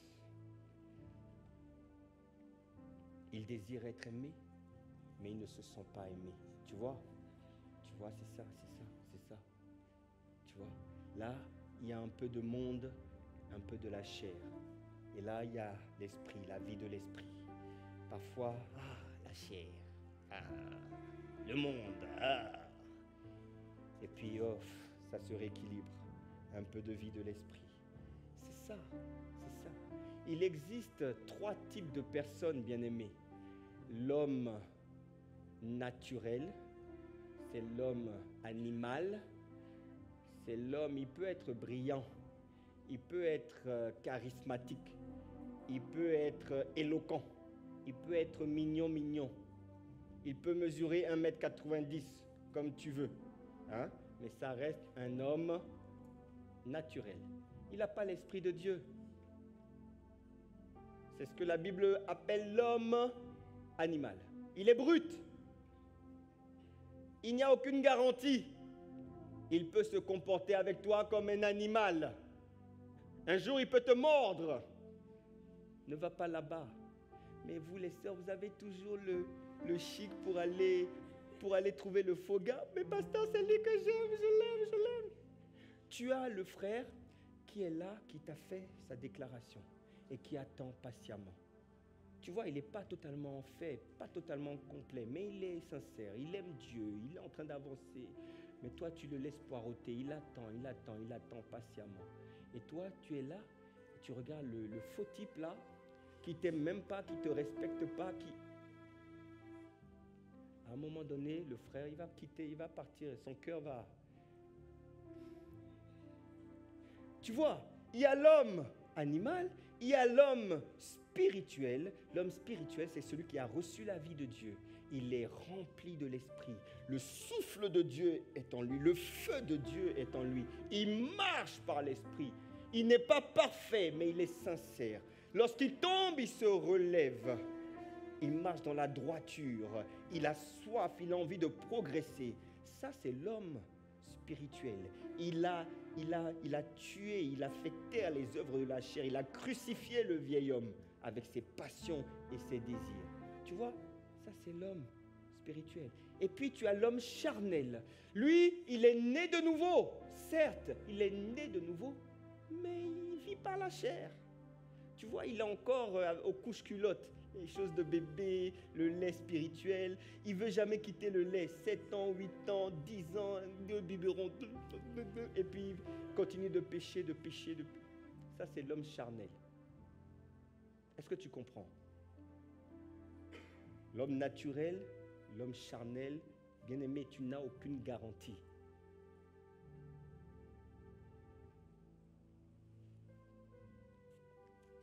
Ils désirent être aimés, mais ils ne se sentent pas aimés. Tu vois, c'est ça. Tu vois, là, il y a un peu de monde, un peu de la chair. Et là, il y a l'esprit, la vie de l'esprit. Parfois, la chair, le monde, Et puis, ça se rééquilibre. Un peu de vie de l'esprit. C'est ça. Il existe 3 types de personnes, bien-aimées. L'homme naturel, c'est l'homme animal, c'est l'homme, il peut être brillant, il peut être charismatique, il peut être éloquent, il peut être mignon, il peut mesurer 1,90 m comme tu veux, hein? Mais ça reste un homme naturel. Il n'a pas l'esprit de Dieu. C'est ce que la Bible appelle l'homme animal. Il est brut. Il n'y a aucune garantie Il peut se comporter avec toi comme un animal. Un jour, il peut te mordre. Ne va pas là-bas. Mais vous, les sœurs, vous avez toujours le chic pour aller trouver le faux gars. Mais pasteur, c'est lui que j'aime, je l'aime. Tu as le frère qui est là, qui t'a fait sa déclaration et qui attend patiemment. Tu vois, il n'est pas totalement fait, pas totalement complet, mais il est sincère, il aime Dieu, il est en train d'avancer. Mais toi, tu le laisses poireauter, il attend patiemment. Et toi, tu es là, tu regardes le faux type là, qui t'aime même pas, qui te respecte pas, qui... À un moment donné, le frère, il va quitter, il va partir, son cœur va... Tu vois, il y a l'homme animal, il y a l'homme spirituel. L'homme spirituel, c'est celui qui a reçu la vie de Dieu. Il est rempli de l'esprit. Le souffle de Dieu est en lui. Le feu de Dieu est en lui. Il marche par l'esprit. Il n'est pas parfait, mais il est sincère. Lorsqu'il tombe, il se relève. Il marche dans la droiture. Il a soif, il a envie de progresser. Ça, c'est l'homme spirituel. Il a tué, il a fait taire les œuvres de la chair. Il a crucifié le vieil homme avec ses passions et ses désirs. Tu vois, ça c'est l'homme spirituel. Et puis tu as l'homme charnel. Lui, il est né de nouveau. Certes, il est né de nouveau, mais il vit par la chair. Tu vois, il est encore aux couches culottes. Les choses de bébé, le lait spirituel. Il ne veut jamais quitter le lait. 7 ans, 8 ans, 10 ans, 2 biberons. Et puis, il continue de pécher. Ça, c'est l'homme charnel. Est-ce que tu comprends? L'homme naturel, l'homme charnel, bien-aimé, tu n'as aucune garantie.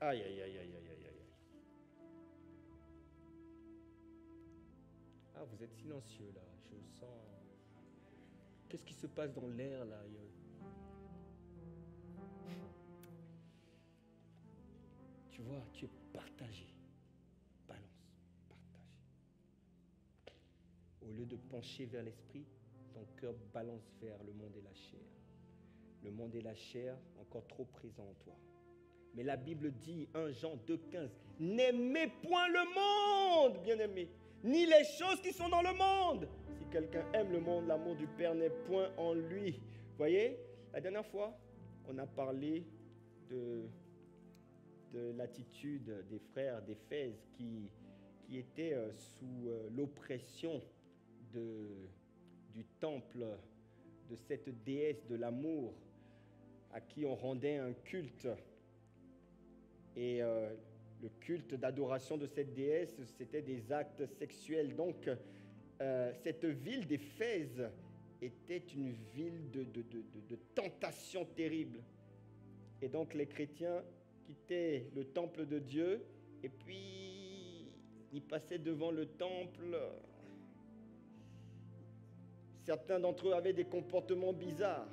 Aïe, aïe, aïe, aïe, aïe, aïe, aïe. Ah, vous êtes silencieux là, je sens. Qu'est-ce qui se passe dans l'air là? Tu vois, tu es partagé. Balance, partage. Au lieu de pencher vers l'esprit, ton cœur balance vers le monde et la chair. Le monde et la chair, encore trop présents en toi. Mais la Bible dit, 1 Jean 2,15, n'aimez point le monde, bien-aimés, ni les choses qui sont dans le monde. Si quelqu'un aime le monde, l'amour du Père n'est point en lui. Voyez, la dernière fois, on a parlé de l'attitude des frères d'Éphèse qui étaient sous l'oppression du temple, de cette déesse de l'amour à qui on rendait un culte. Et le culte d'adoration de cette déesse, c'était des actes sexuels. Donc, cette ville d'Éphèse était une ville de tentation terrible. Et donc, les chrétiens quittaient le temple de Dieu et puis ils passaient devant le temple. Certains d'entre eux avaient des comportements bizarres.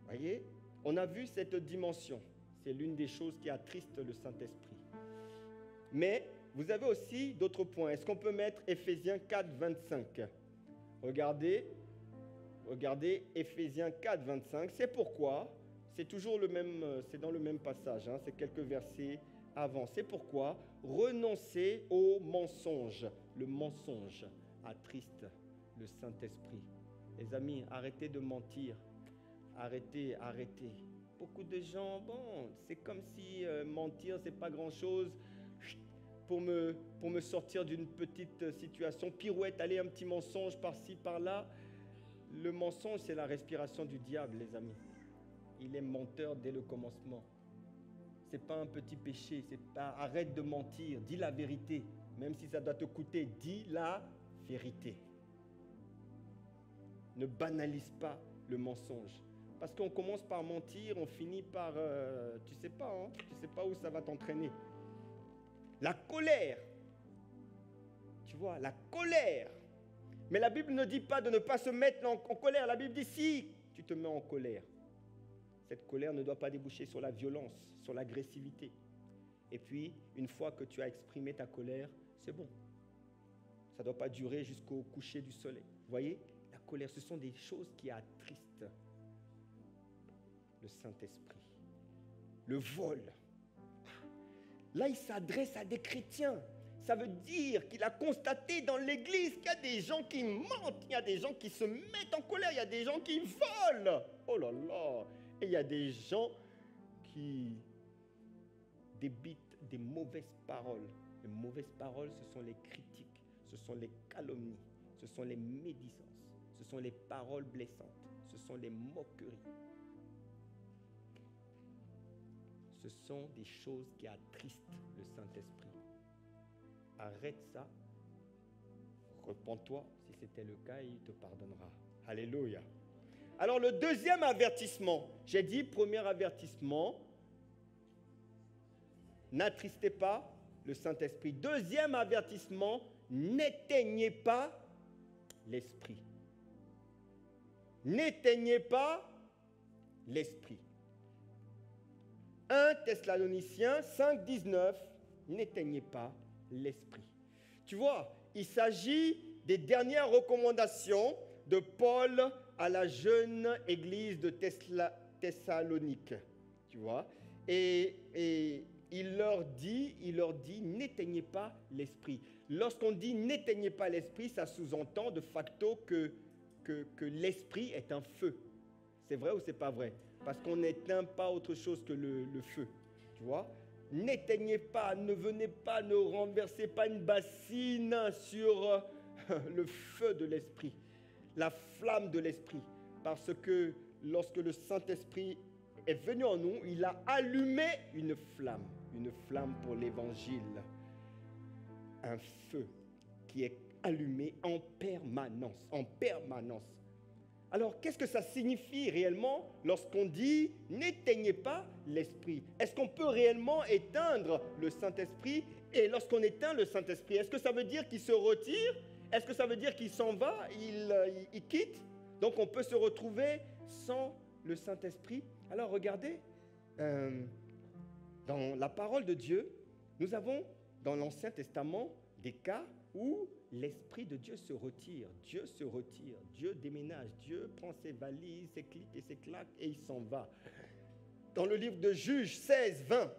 Voyez, on a vu cette dimension. C'est l'une des choses qui attriste le Saint-Esprit. Mais vous avez aussi d'autres points. Est-ce qu'on peut mettre Éphésiens 4, 25 ? Regardez Éphésiens 4, 25. C'est pourquoi, c'est toujours le même, c'est dans le même passage, hein, c'est quelques versets avant. C'est pourquoi renoncez au mensonge. Le mensonge attriste le Saint-Esprit. Les amis, arrêtez de mentir. Arrêtez. Beaucoup de gens, bon, c'est comme si mentir, c'est pas grand-chose. Pour me sortir d'une petite situation, pirouette, aller un petit mensonge par-ci, par-là. Le mensonge, c'est la respiration du diable, les amis. Il est menteur dès le commencement. C'est pas un petit péché, c'est pas arrête de mentir, dis la vérité, même si ça doit te coûter, dis la vérité. Ne banalise pas le mensonge. Parce qu'on commence par mentir, on finit par... tu sais pas où ça va t'entraîner. La colère. Tu vois, la colère. Mais la Bible ne dit pas de ne pas se mettre en colère. La Bible dit si tu te mets en colère. Cette colère ne doit pas déboucher sur la violence, sur l'agressivité. Et puis, une fois que tu as exprimé ta colère, c'est bon. Ça ne doit pas durer jusqu'au coucher du soleil. Vous voyez, la colère, ce sont des choses qui attristent le Saint-Esprit. Le vol. Là, il s'adresse à des chrétiens. Ça veut dire qu'il a constaté dans l'église qu'il y a des gens qui mentent, il y a des gens qui se mettent en colère, il y a des gens qui volent. Oh là là! Et il y a des gens qui débitent des mauvaises paroles. Les mauvaises paroles, ce sont les critiques, ce sont les calomnies, ce sont les médisances, ce sont les paroles blessantes, ce sont les moqueries. Ce sont des choses qui attristent le Saint-Esprit. Arrête ça. Repens-toi si c'était le cas et il te pardonnera. Alléluia. Alors le deuxième avertissement, j'ai dit premier avertissement, n'attristez pas le Saint-Esprit. Deuxième avertissement, n'éteignez pas l'Esprit. N'éteignez pas l'Esprit. 1 Thessaloniciens 5, 19, n'éteignez pas l'Esprit. Tu vois, il s'agit des dernières recommandations de Paul à la jeune église de Thessalonique. Tu vois, et il leur dit, n'éteignez pas l'Esprit. Lorsqu'on dit n'éteignez pas l'Esprit, ça sous-entend de facto que l'Esprit est un feu. C'est vrai ou c'est pas vrai? Parce qu'on n'éteint pas autre chose que le feu. Tu vois? N'éteignez pas, ne venez pas, ne renversez pas une bassine sur le feu de l'Esprit, la flamme de l'Esprit. Parce que lorsque le Saint-Esprit est venu en nous, il a allumé une flamme pour l'Évangile. Un feu qui est allumé en permanence, Alors, qu'est-ce que ça signifie réellement lorsqu'on dit « n'éteignez pas l'Esprit » Est-ce qu'on peut réellement éteindre le Saint-Esprit? Et lorsqu'on éteint le Saint-Esprit, est-ce que ça veut dire qu'il se retire? Est-ce que ça veut dire qu'il s'en va, il quitte? Donc, on peut se retrouver sans le Saint-Esprit. Alors, regardez, dans la parole de Dieu, nous avons dans l'Ancien Testament des cas où l'Esprit de Dieu se retire. Dieu se retire, Dieu déménage, Dieu prend ses valises, ses clics et ses claques et il s'en va. Dans le livre de Juges 16, 20,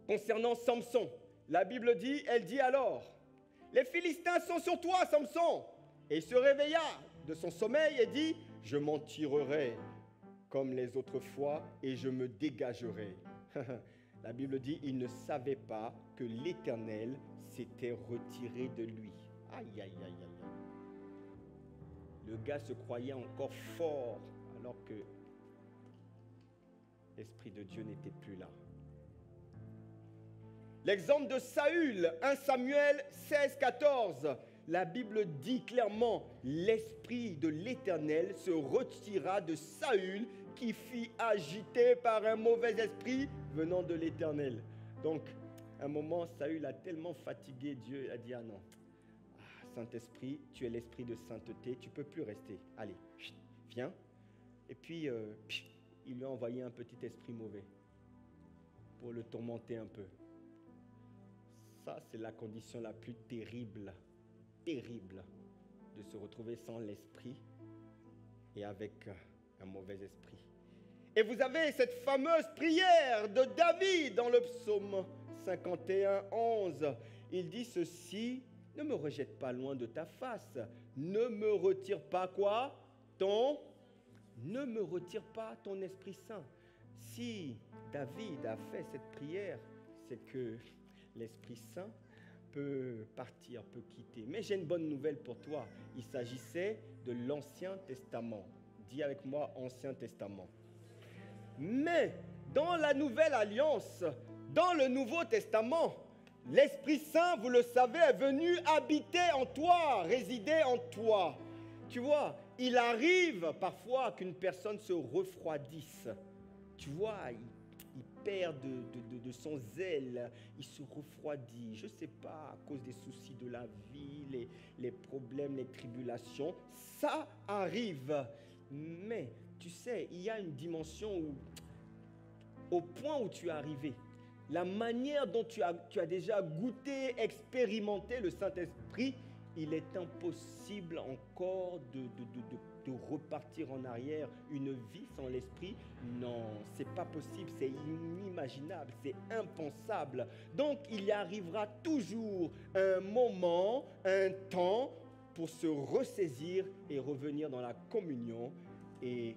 concernant Samson, la Bible dit, elle dit alors, « Les Philistins sont sur toi, Samson !» Et il se réveilla de son sommeil et dit, « Je m'en tirerai comme les autres fois et je me dégagerai. » La Bible dit, il ne savait pas que l'Éternel s'était retiré de lui. Aïe, aïe, aïe, aïe. Le gars se croyait encore fort alors que l'Esprit de Dieu n'était plus là. L'exemple de Saül, 1 Samuel 16, 14. La Bible dit clairement, l'Esprit de l'Éternel se retira de Saül qui fit agiter par un mauvais esprit venant de l'Éternel. Donc, à un moment, Saül a tellement fatigué Dieu, il a dit, ah non, Saint-Esprit, tu es l'esprit de sainteté, tu ne peux plus rester. Allez, viens. Et puis, il lui a envoyé un petit esprit mauvais pour le tourmenter un peu. Ça, c'est la condition la plus terrible de se retrouver sans l'esprit et avec un mauvais esprit. Et vous avez cette fameuse prière de David dans le psaume 51, 11. Il dit ceci, ne me rejette pas loin de ta face, ne me retire pas quoi? Ne me retire pas ton Esprit Saint. Si David a fait cette prière, c'est que l'Esprit Saint peut partir, peut quitter. Mais j'ai une bonne nouvelle pour toi. Il s'agissait de l'Ancien Testament. Dis avec moi, Ancien Testament. Mais dans la Nouvelle Alliance, dans le Nouveau Testament, l'Esprit Saint, vous le savez, est venu habiter en toi, résider en toi. Tu vois, il arrive parfois qu'une personne se refroidisse. Tu vois, il perd de son zèle, il se refroidit, je ne sais pas, à cause des soucis de la vie, les problèmes, les tribulations. Ça arrive. Mais, tu sais, il y a une dimension où, au point où tu es arrivé, la manière dont tu as déjà goûté, expérimenté le Saint-Esprit, il est impossible encore de repartir en arrière. Une vie sans l'esprit, non, c'est pas possible, c'est inimaginable, c'est impensable. Donc il y arrivera toujours un moment, un temps pour se ressaisir et revenir dans la communion et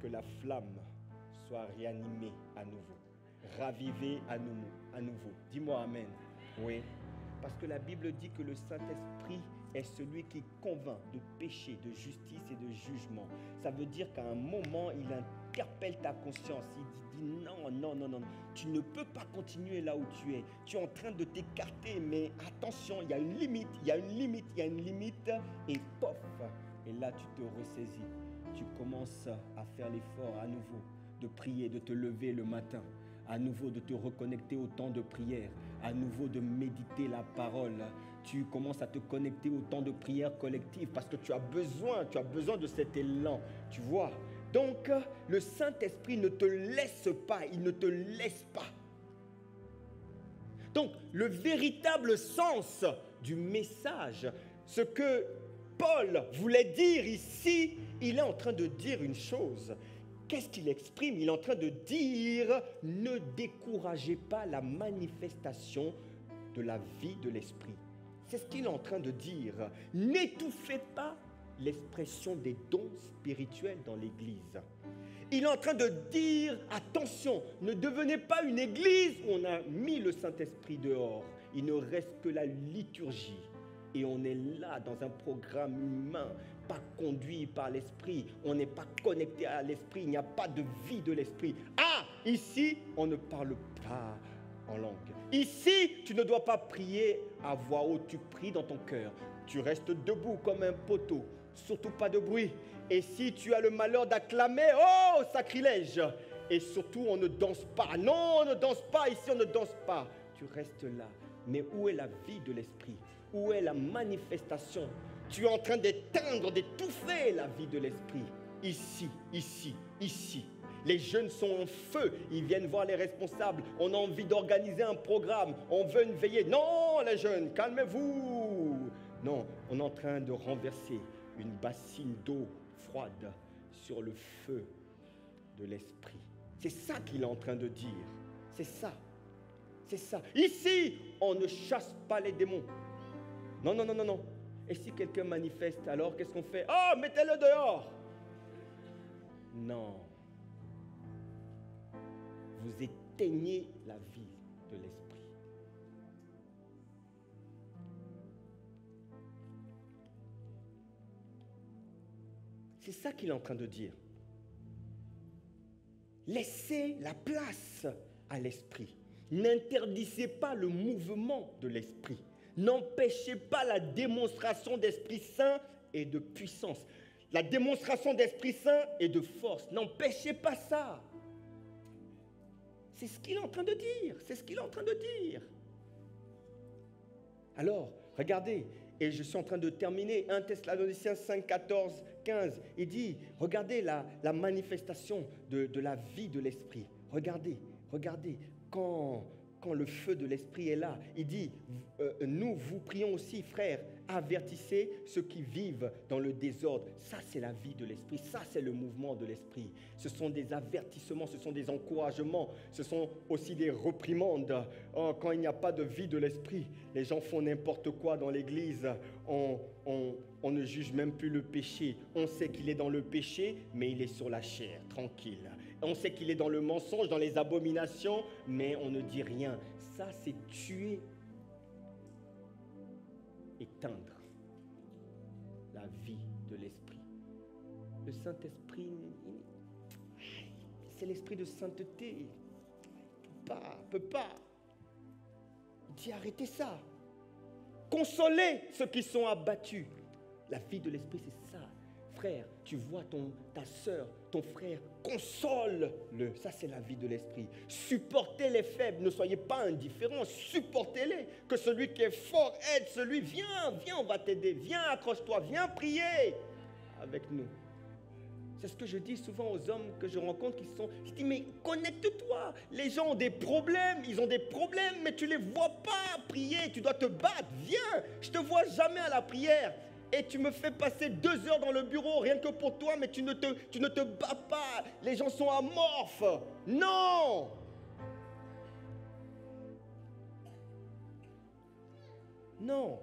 que la flamme soit réanimée à nouveau, ravivée à nouveau. Dis-moi amen. Oui. Parce que la Bible dit que le Saint-Esprit est celui qui convainc de péché, de justice et de jugement. Ça veut dire qu'à un moment, il interpelle ta conscience. Il dit non, tu ne peux pas continuer là où tu es. Tu es en train de t'écarter, mais attention, il y a une limite, et pof, et là tu te ressaisis. Tu commences à faire l'effort à nouveau de prier, de te lever le matin, à nouveau de te reconnecter au temps de prière, à nouveau de méditer la parole. Tu commences à te connecter au temps de prière collective parce que tu as besoin de cet élan, tu vois. Donc, le Saint-Esprit ne te laisse pas, il ne te laisse pas. Donc, le véritable sens du message, ce que Paul voulait dire ici, il est en train de dire une chose. Qu'est-ce qu'il exprime? Il est en train de dire, ne découragez pas la manifestation de la vie de l'esprit. C'est ce qu'il est en train de dire. N'étouffez pas l'expression des dons spirituels dans l'Église. Il est en train de dire, attention, ne devenez pas une église où on a mis le Saint-Esprit dehors. Il ne reste que la liturgie. Et on est là dans un programme humain, pas conduit par l'esprit. On n'est pas connecté à l'esprit. Il n'y a pas de vie de l'esprit. Ah, ici, on ne parle pas en langue. Ici, tu ne dois pas prier à voix haute. Tu pries dans ton cœur. Tu restes debout comme un poteau. Surtout pas de bruit. Et si tu as le malheur d'acclamer, oh, sacrilège! Et surtout, on ne danse pas. Non, on ne danse pas. Ici, on ne danse pas. Tu restes là. Mais où est la vie de l'esprit? Où est la manifestation? Tu es en train d'éteindre, d'étouffer la vie de l'esprit. Ici, ici, ici. Les jeunes sont en feu. Ils viennent voir les responsables. On a envie d'organiser un programme. On veut une veillée. Non, les jeunes, calmez-vous. Non, on est en train de renverser une bassine d'eau froide sur le feu de l'esprit. C'est ça qu'il est en train de dire. C'est ça. C'est ça. Ici, on ne chasse pas les démons. Non, non, non, non, non. Et si quelqu'un manifeste, alors qu'est-ce qu'on fait? Oh, mettez-le dehors. Non. Vous éteignez la vie de l'esprit. C'est ça qu'il est en train de dire. Laissez la place à l'esprit. N'interdisez pas le mouvement de l'esprit. N'empêchez pas la démonstration d'Esprit Saint et de puissance. La démonstration d'Esprit Saint et de force. N'empêchez pas ça. C'est ce qu'il est en train de dire. C'est ce qu'il est en train de dire. Alors, regardez, et je suis en train de terminer, 1 Thessaloniciens 5, 14, 15. Il dit, regardez la manifestation de la vie de l'esprit. Regardez, quand le feu de l'esprit est là, il dit, nous vous prions aussi, frères, avertissez ceux qui vivent dans le désordre. Ça, c'est la vie de l'esprit. Ça, c'est le mouvement de l'esprit. Ce sont des avertissements, ce sont des encouragements, ce sont aussi des reprimandes. Oh, quand il n'y a pas de vie de l'esprit, les gens font n'importe quoi dans l'église. On ne juge même plus le péché. On sait qu'il est dans le péché, mais il est sur la chair, tranquille. On sait qu'il est dans le mensonge, dans les abominations, mais on ne dit rien. Ça, c'est tuer, éteindre la vie de l'esprit. Le Saint-Esprit, c'est l'esprit de sainteté. Il ne peut pas. Il dit arrêtez ça. Consolez ceux qui sont abattus. La vie de l'esprit, c'est ça. Frère, tu vois ta soeur, ton frère, console-le. Ça, c'est la vie de l'esprit. Supportez les faibles, ne soyez pas indifférents, supportez-les. Que celui qui est fort aide celui, viens, on va t'aider, viens, accroche-toi, viens prier avec nous. C'est ce que je dis souvent aux hommes que je rencontre qui sont... Je dis, mais connecte-toi. Les gens ont des problèmes, ils ont des problèmes, mais tu ne les vois pas prier. Tu dois te battre. Viens, je ne te vois jamais à la prière. Et tu me fais passer 2 heures dans le bureau, rien que pour toi, mais tu ne te bats pas. Les gens sont amorphes. Non! Non.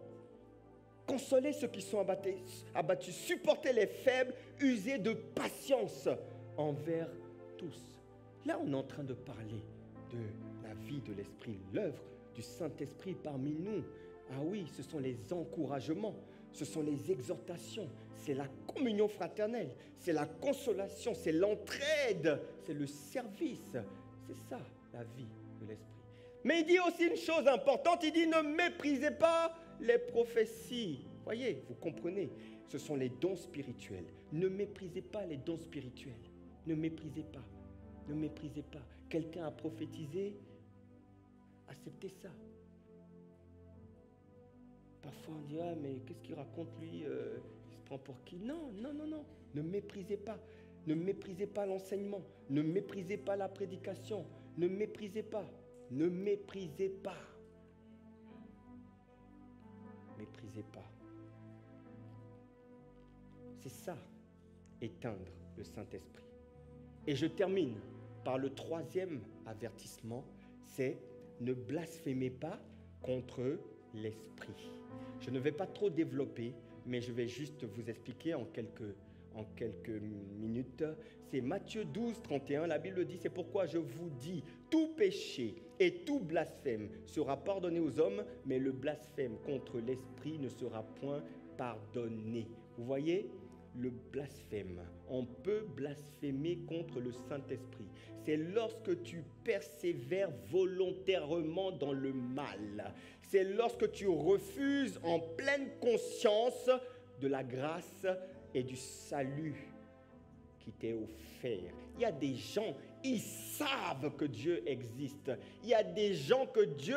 Consolez ceux qui sont abattus, supportez les faibles, usez de patience envers tous. Là, on est en train de parler de la vie de l'Esprit, l'œuvre du Saint-Esprit parmi nous. Ah oui, ce sont les encouragements, ce sont les exhortations, c'est la communion fraternelle, c'est la consolation, c'est l'entraide, c'est le service. C'est ça, la vie de l'Esprit. Mais il dit aussi une chose importante, il dit ne méprisez pas les prophéties. Voyez, vous comprenez, ce sont les dons spirituels. Ne méprisez pas les dons spirituels. Ne méprisez pas. Ne méprisez pas. Quelqu'un a prophétisé, acceptez ça. Parfois on dit, ah mais qu'est-ce qu'il raconte lui, il se prend pour qui? Non, non, non, non. Ne méprisez pas. Ne méprisez pas l'enseignement. Ne méprisez pas la prédication. Ne méprisez pas. Ne méprisez pas. Méprisez pas. C'est ça, éteindre le Saint-Esprit. Et je termine par le 3e avertissement, c'est ne blasphémez pas contre l'Esprit. Je ne vais pas trop développer, mais je vais juste vous expliquer en quelques minutes. C'est Matthieu 12, 31, la Bible dit, c'est pourquoi je vous dis, tout péché et tout blasphème sera pardonné aux hommes, mais le blasphème contre l'Esprit ne sera point pardonné. Vous voyez, le blasphème, on peut blasphémer contre le Saint-Esprit. C'est lorsque tu persévères volontairement dans le mal. C'est lorsque tu refuses en pleine conscience de la grâce et du salut qui t'est offert. Il y a des gens, ils savent que Dieu existe. Il y a des gens que Dieu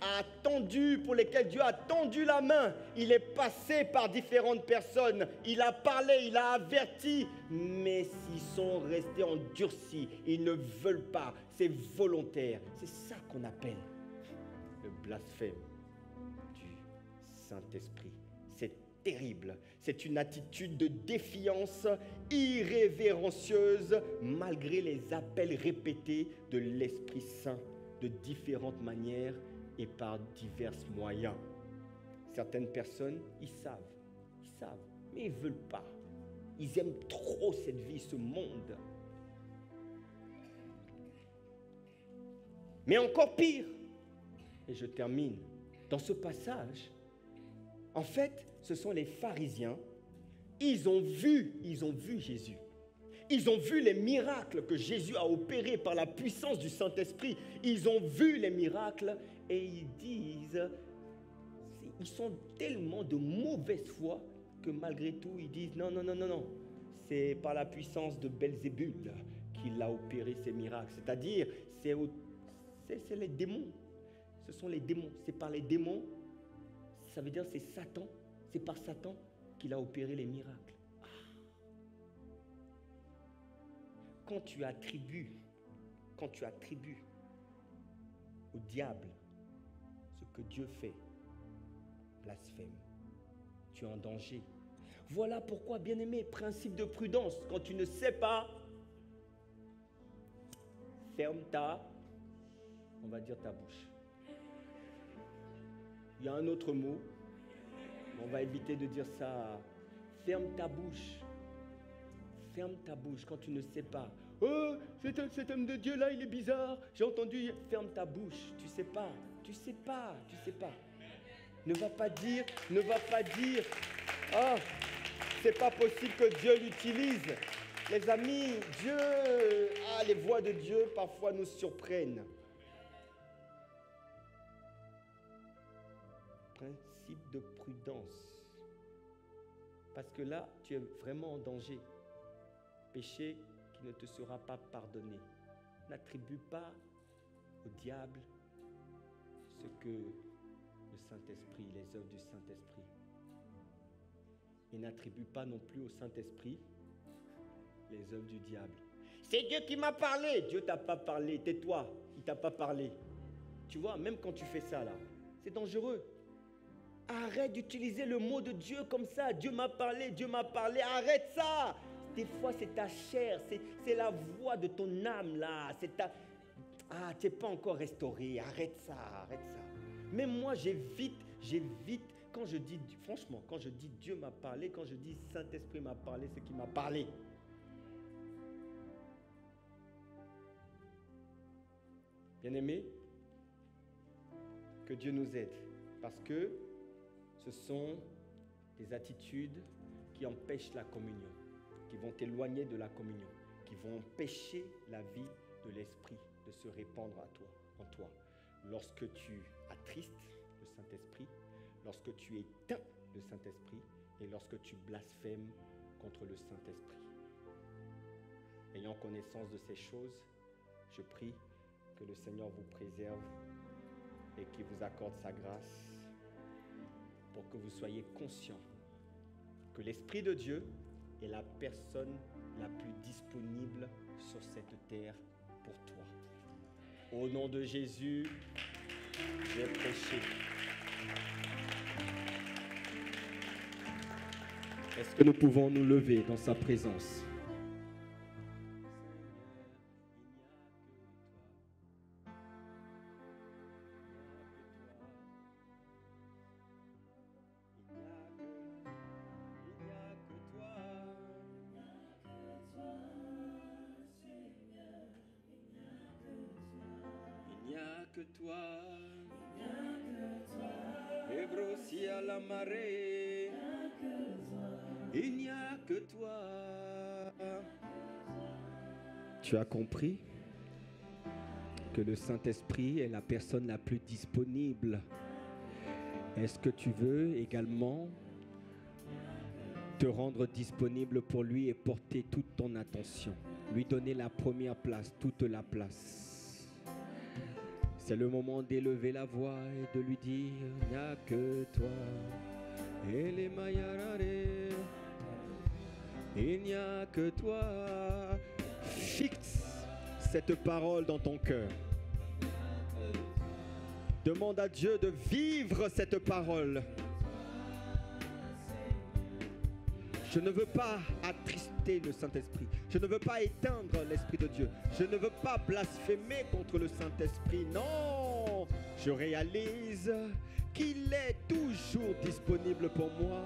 a tendu, pour lesquels Dieu a tendu la main. Il est passé par différentes personnes. Il a parlé, il a averti. Mais s'ils sont restés endurcis, ils ne veulent pas. C'est volontaire. C'est ça qu'on appelle le blasphème du Saint-Esprit. C'est terrible. C'est une attitude de défiance irrévérencieuse malgré les appels répétés de l'Esprit Saint de différentes manières et par divers moyens. Certaines personnes, ils savent, mais ils ne veulent pas. Ils aiment trop cette vie, ce monde. Mais encore pire, et je termine, dans ce passage, en fait, ce sont les pharisiens, ils ont vu Jésus. Ils ont vu les miracles que Jésus a opérés par la puissance du Saint-Esprit. Ils ont vu les miracles et ils disent, ils sont tellement de mauvaise foi que malgré tout, ils disent non, c'est par la puissance de Belzébul qu'il a opéré ces miracles. C'est-à-dire, c'est les démons. Ce sont les démons. C'est par les démons, ça veut dire c'est Satan. C'est par Satan qu'il a opéré les miracles. Quand tu attribues au diable ce que Dieu fait, blasphème, tu es en danger. Voilà pourquoi, bien-aimé, principe de prudence, quand tu ne sais pas, ferme on va dire ta bouche. Il y a un autre mot, on va éviter de dire ça. Ferme ta bouche. Ferme ta bouche quand tu ne sais pas. Oh, cet homme de Dieu là, il est bizarre. J'ai entendu. Ferme ta bouche. Tu sais pas. Ne va pas dire. Ah, c'est pas possible que Dieu l'utilise. Les amis, les voix de Dieu parfois nous surprennent. Principe de prudence. Parce que là, tu es vraiment en danger. Péché qui ne te sera pas pardonné. N'attribue pas au diable ce que le Saint-Esprit, les œuvres du Saint-Esprit. Et n'attribue pas non plus au Saint-Esprit les œuvres du diable. C'est Dieu qui m'a parlé. Dieu t'a pas parlé. Tais-toi. Il t'a pas parlé. Tu vois, même quand tu fais ça là, c'est dangereux. Arrête d'utiliser le mot de Dieu comme ça. Dieu m'a parlé, Dieu m'a parlé. Arrête ça. Des fois, c'est ta chair, c'est la voix de ton âme là. C'est ta... Ah, tu n'es pas encore restauré. Arrête ça, arrête ça. Même moi, j'évite. Quand je dis, franchement, quand je dis Dieu m'a parlé, quand je dis Saint-Esprit m'a parlé, c'est qu'il m'a parlé. Bien-aimés, que Dieu nous aide, parce que ce sont des attitudes qui empêchent la communion, qui vont t'éloigner de la communion, qui vont empêcher la vie de l'Esprit de se répandre en toi. Lorsque tu attristes le Saint-Esprit, lorsque tu éteins le Saint-Esprit et lorsque tu blasphèmes contre le Saint-Esprit. Ayant connaissance de ces choses, je prie que le Seigneur vous préserve et qu'il vous accorde sa grâce pour que vous soyez conscients que l'Esprit de Dieu est la personne la plus disponible sur cette terre pour toi. Au nom de Jésus, j'ai prêché. Est-ce que nous pouvons nous lever dans sa présence? Que toi, Ebrosi à la marée, il n'y a que toi. Tu as compris que le Saint-Esprit est la personne la plus disponible. Est-ce que tu veux également te rendre disponible pour lui et porter toute ton attention, lui donner la première place, toute la place? C'est le moment d'élever la voix et de lui dire il n'y a que toi. Et les mayarare, il n'y a que toi. Fixe cette parole dans ton cœur. Demande à Dieu de vivre cette parole. Je ne veux pas attrister le Saint-Esprit. Je ne veux pas éteindre l'Esprit de Dieu. Je ne veux pas blasphémer contre le Saint-Esprit. Non, je réalise qu'il est toujours disponible pour moi.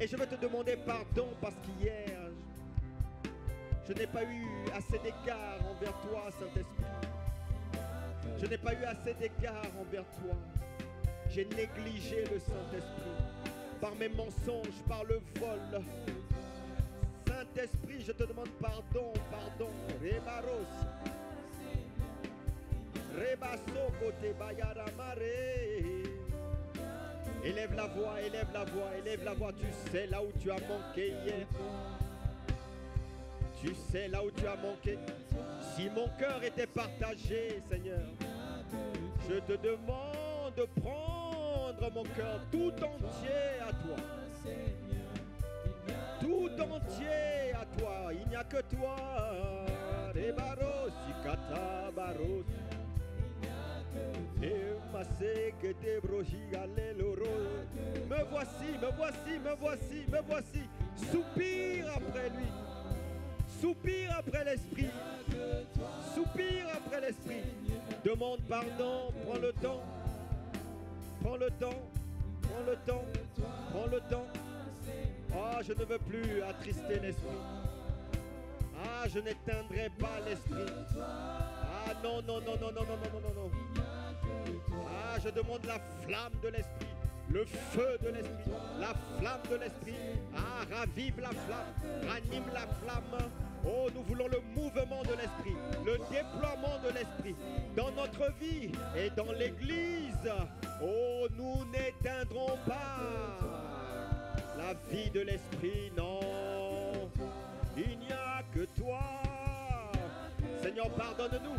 Et je veux te demander pardon parce qu'hier, je n'ai pas eu assez d'égard envers toi, Saint-Esprit. Je n'ai pas eu assez d'égard envers toi. J'ai négligé le Saint-Esprit. Par mes mensonges, par le vol. Saint-Esprit, je te demande pardon, pardon. Rebaros. Rebaso kote bayaramare. Élève la voix, élève la voix, élève la voix. Tu sais là où tu as manqué hier. Tu sais là où tu as manqué. Si mon cœur était partagé, Seigneur, je te demande de prendre mon cœur tout entier à toi. Tout entier à toi. Il n'y a que toi. Me voici, me voici, me voici, me voici. Soupire après lui. Soupire après l'Esprit. Soupire après l'Esprit. Demande pardon, prends le temps. Prends le temps, prends le temps, prends le temps. Ah, je ne veux plus attrister l'Esprit. Ah, je n'éteindrai pas l'Esprit. Ah, non, non, non, non, non, non, non, non, non. Ah, je demande la flamme de l'Esprit, le feu de l'Esprit, la flamme de l'Esprit. Ah, ravive la flamme, ranime la flamme. Oh, nous voulons le mouvement de l'Esprit, le déploiement de l'Esprit dans notre vie et dans l'Église. Oh, nous n'éteindrons pas la vie de l'Esprit, non. Il n'y a que toi. Seigneur, pardonne-nous.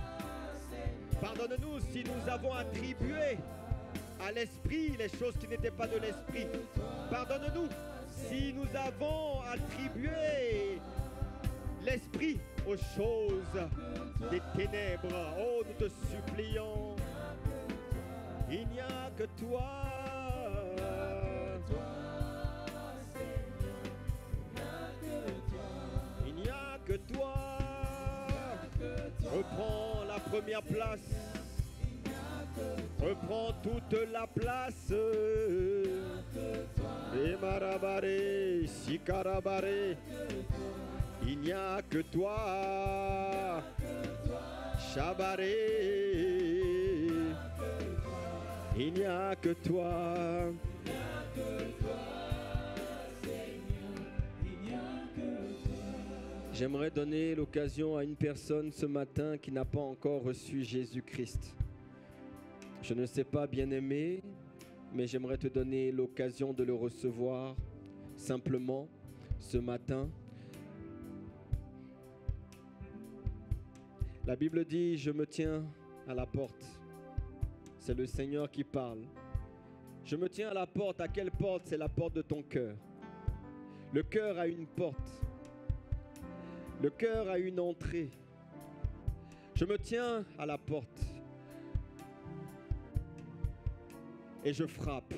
Pardonne-nous si nous avons attribué à l'Esprit les choses qui n'étaient pas de l'Esprit. Pardonne-nous si nous avons attribué l'esprit aux choses des ténèbres. Oh, nous te supplions. Il n'y a que toi. Il n'y a que toi. Reprends la première place. Reprends toute la place. Et marabare, sikarabare. Il n'y a que toi. Chabaré. Il n'y a que toi. J'aimerais donner l'occasion à une personne ce matin qui n'a pas encore reçu Jésus-Christ. Je ne sais pas, bien-aimé, mais j'aimerais te donner l'occasion de le recevoir simplement ce matin. La Bible dit, je me tiens à la porte. C'est le Seigneur qui parle. Je me tiens à la porte. À quelle porte? C'est la porte de ton cœur. Le cœur a une porte. Le cœur a une entrée. Je me tiens à la porte. Et je frappe.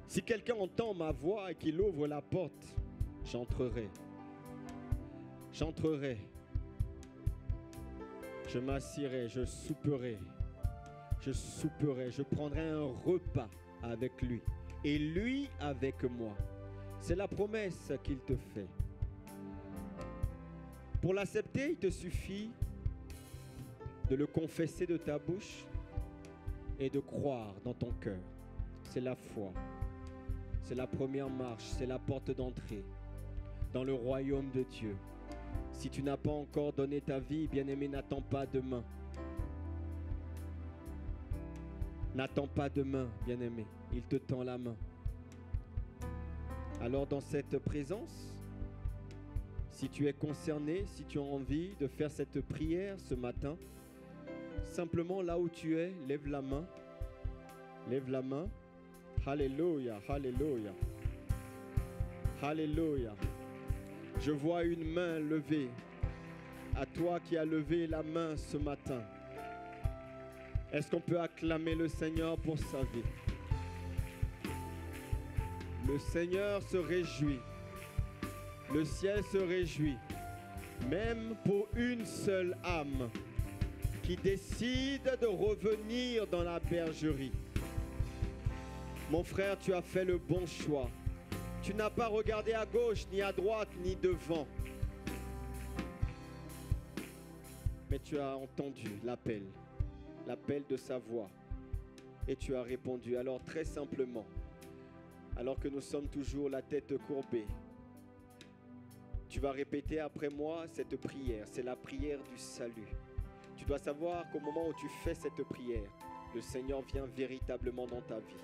Si quelqu'un entend ma voix et qu'il ouvre la porte, j'entrerai. J'entrerai. Je m'assierai, je souperai. Je souperai, je prendrai un repas avec lui. Et lui avec moi. C'est la promesse qu'il te fait. Pour l'accepter, il te suffit de le confesser de ta bouche et de croire dans ton cœur. C'est la foi. C'est la première marche, c'est la porte d'entrée dans le royaume de Dieu. Si tu n'as pas encore donné ta vie, bien-aimé, n'attends pas demain. N'attends pas demain, bien-aimé. Il te tend la main. Alors dans cette présence, si tu es concerné, si tu as envie de faire cette prière ce matin, simplement là où tu es, lève la main. Lève la main. Alléluia, alléluia. Alléluia. Je vois une main levée. À toi qui as levé la main ce matin. Est-ce qu'on peut acclamer le Seigneur pour sa vie? Le Seigneur se réjouit. Le ciel se réjouit. Même pour une seule âme qui décide de revenir dans la bergerie. Mon frère, tu as fait le bon choix. Tu n'as pas regardé à gauche, ni à droite, ni devant. Mais tu as entendu l'appel de sa voix. Et tu as répondu. Alors très simplement, alors que nous sommes toujours la tête courbée, tu vas répéter après moi cette prière. C'est la prière du salut. Tu dois savoir qu'au moment où tu fais cette prière, le Seigneur vient véritablement dans ta vie,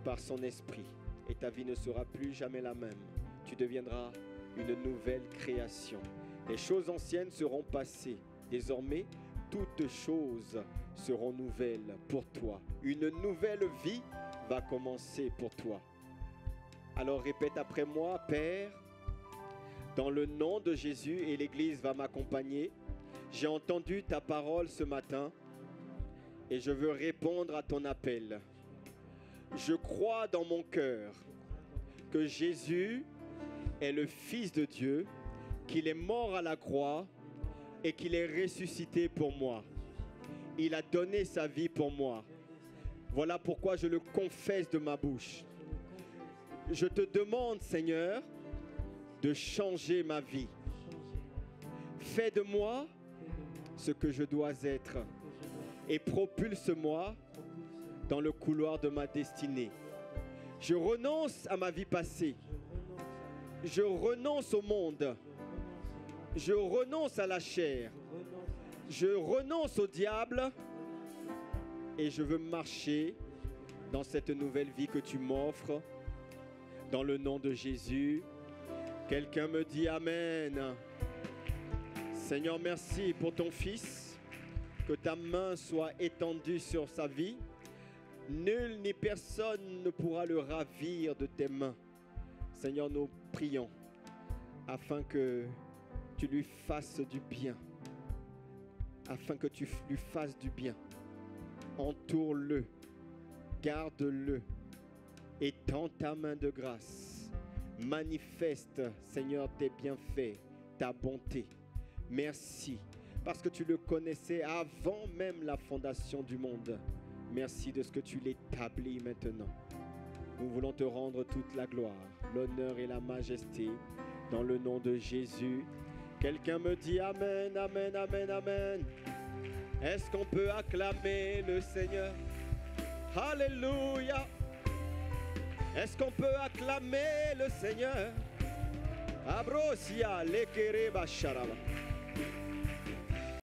par son esprit. Et ta vie ne sera plus jamais la même. Tu deviendras une nouvelle création. Les choses anciennes seront passées. Désormais, toutes choses seront nouvelles pour toi. Une nouvelle vie va commencer pour toi. Alors répète après moi, Père, dans le nom de Jésus, et l'Église va m'accompagner. J'ai entendu ta parole ce matin et je veux répondre à ton appel. Je crois dans mon cœur que Jésus est le Fils de Dieu, qu'il est mort à la croix et qu'il est ressuscité pour moi. Il a donné sa vie pour moi. Voilà pourquoi je le confesse de ma bouche. Je te demande, Seigneur, de changer ma vie. Fais de moi ce que je dois être et propulse-moi dans le couloir de ma destinée. Je renonce à ma vie passée. Je renonce au monde. Je renonce à la chair. Je renonce au diable. Et je veux marcher dans cette nouvelle vie que tu m'offres. Dans le nom de Jésus. Quelqu'un me dit Amen. Seigneur, merci pour ton Fils. Que ta main soit étendue sur sa vie. Nul ni personne ne pourra le ravir de tes mains. Seigneur, nous prions afin que tu lui fasses du bien. Afin que tu lui fasses du bien. Entoure-le, garde-le, et tends ta main de grâce. Manifeste, Seigneur, tes bienfaits, ta bonté. Merci, parce que tu le connaissais avant même la fondation du monde. Merci de ce que tu l'établis maintenant. Nous voulons te rendre toute la gloire, l'honneur et la majesté, dans le nom de Jésus. Quelqu'un me dit Amen, Amen, Amen, Amen. Est-ce qu'on peut acclamer le Seigneur? Alléluia. Est-ce qu'on peut acclamer le Seigneur? Abrosia lekere basharaba.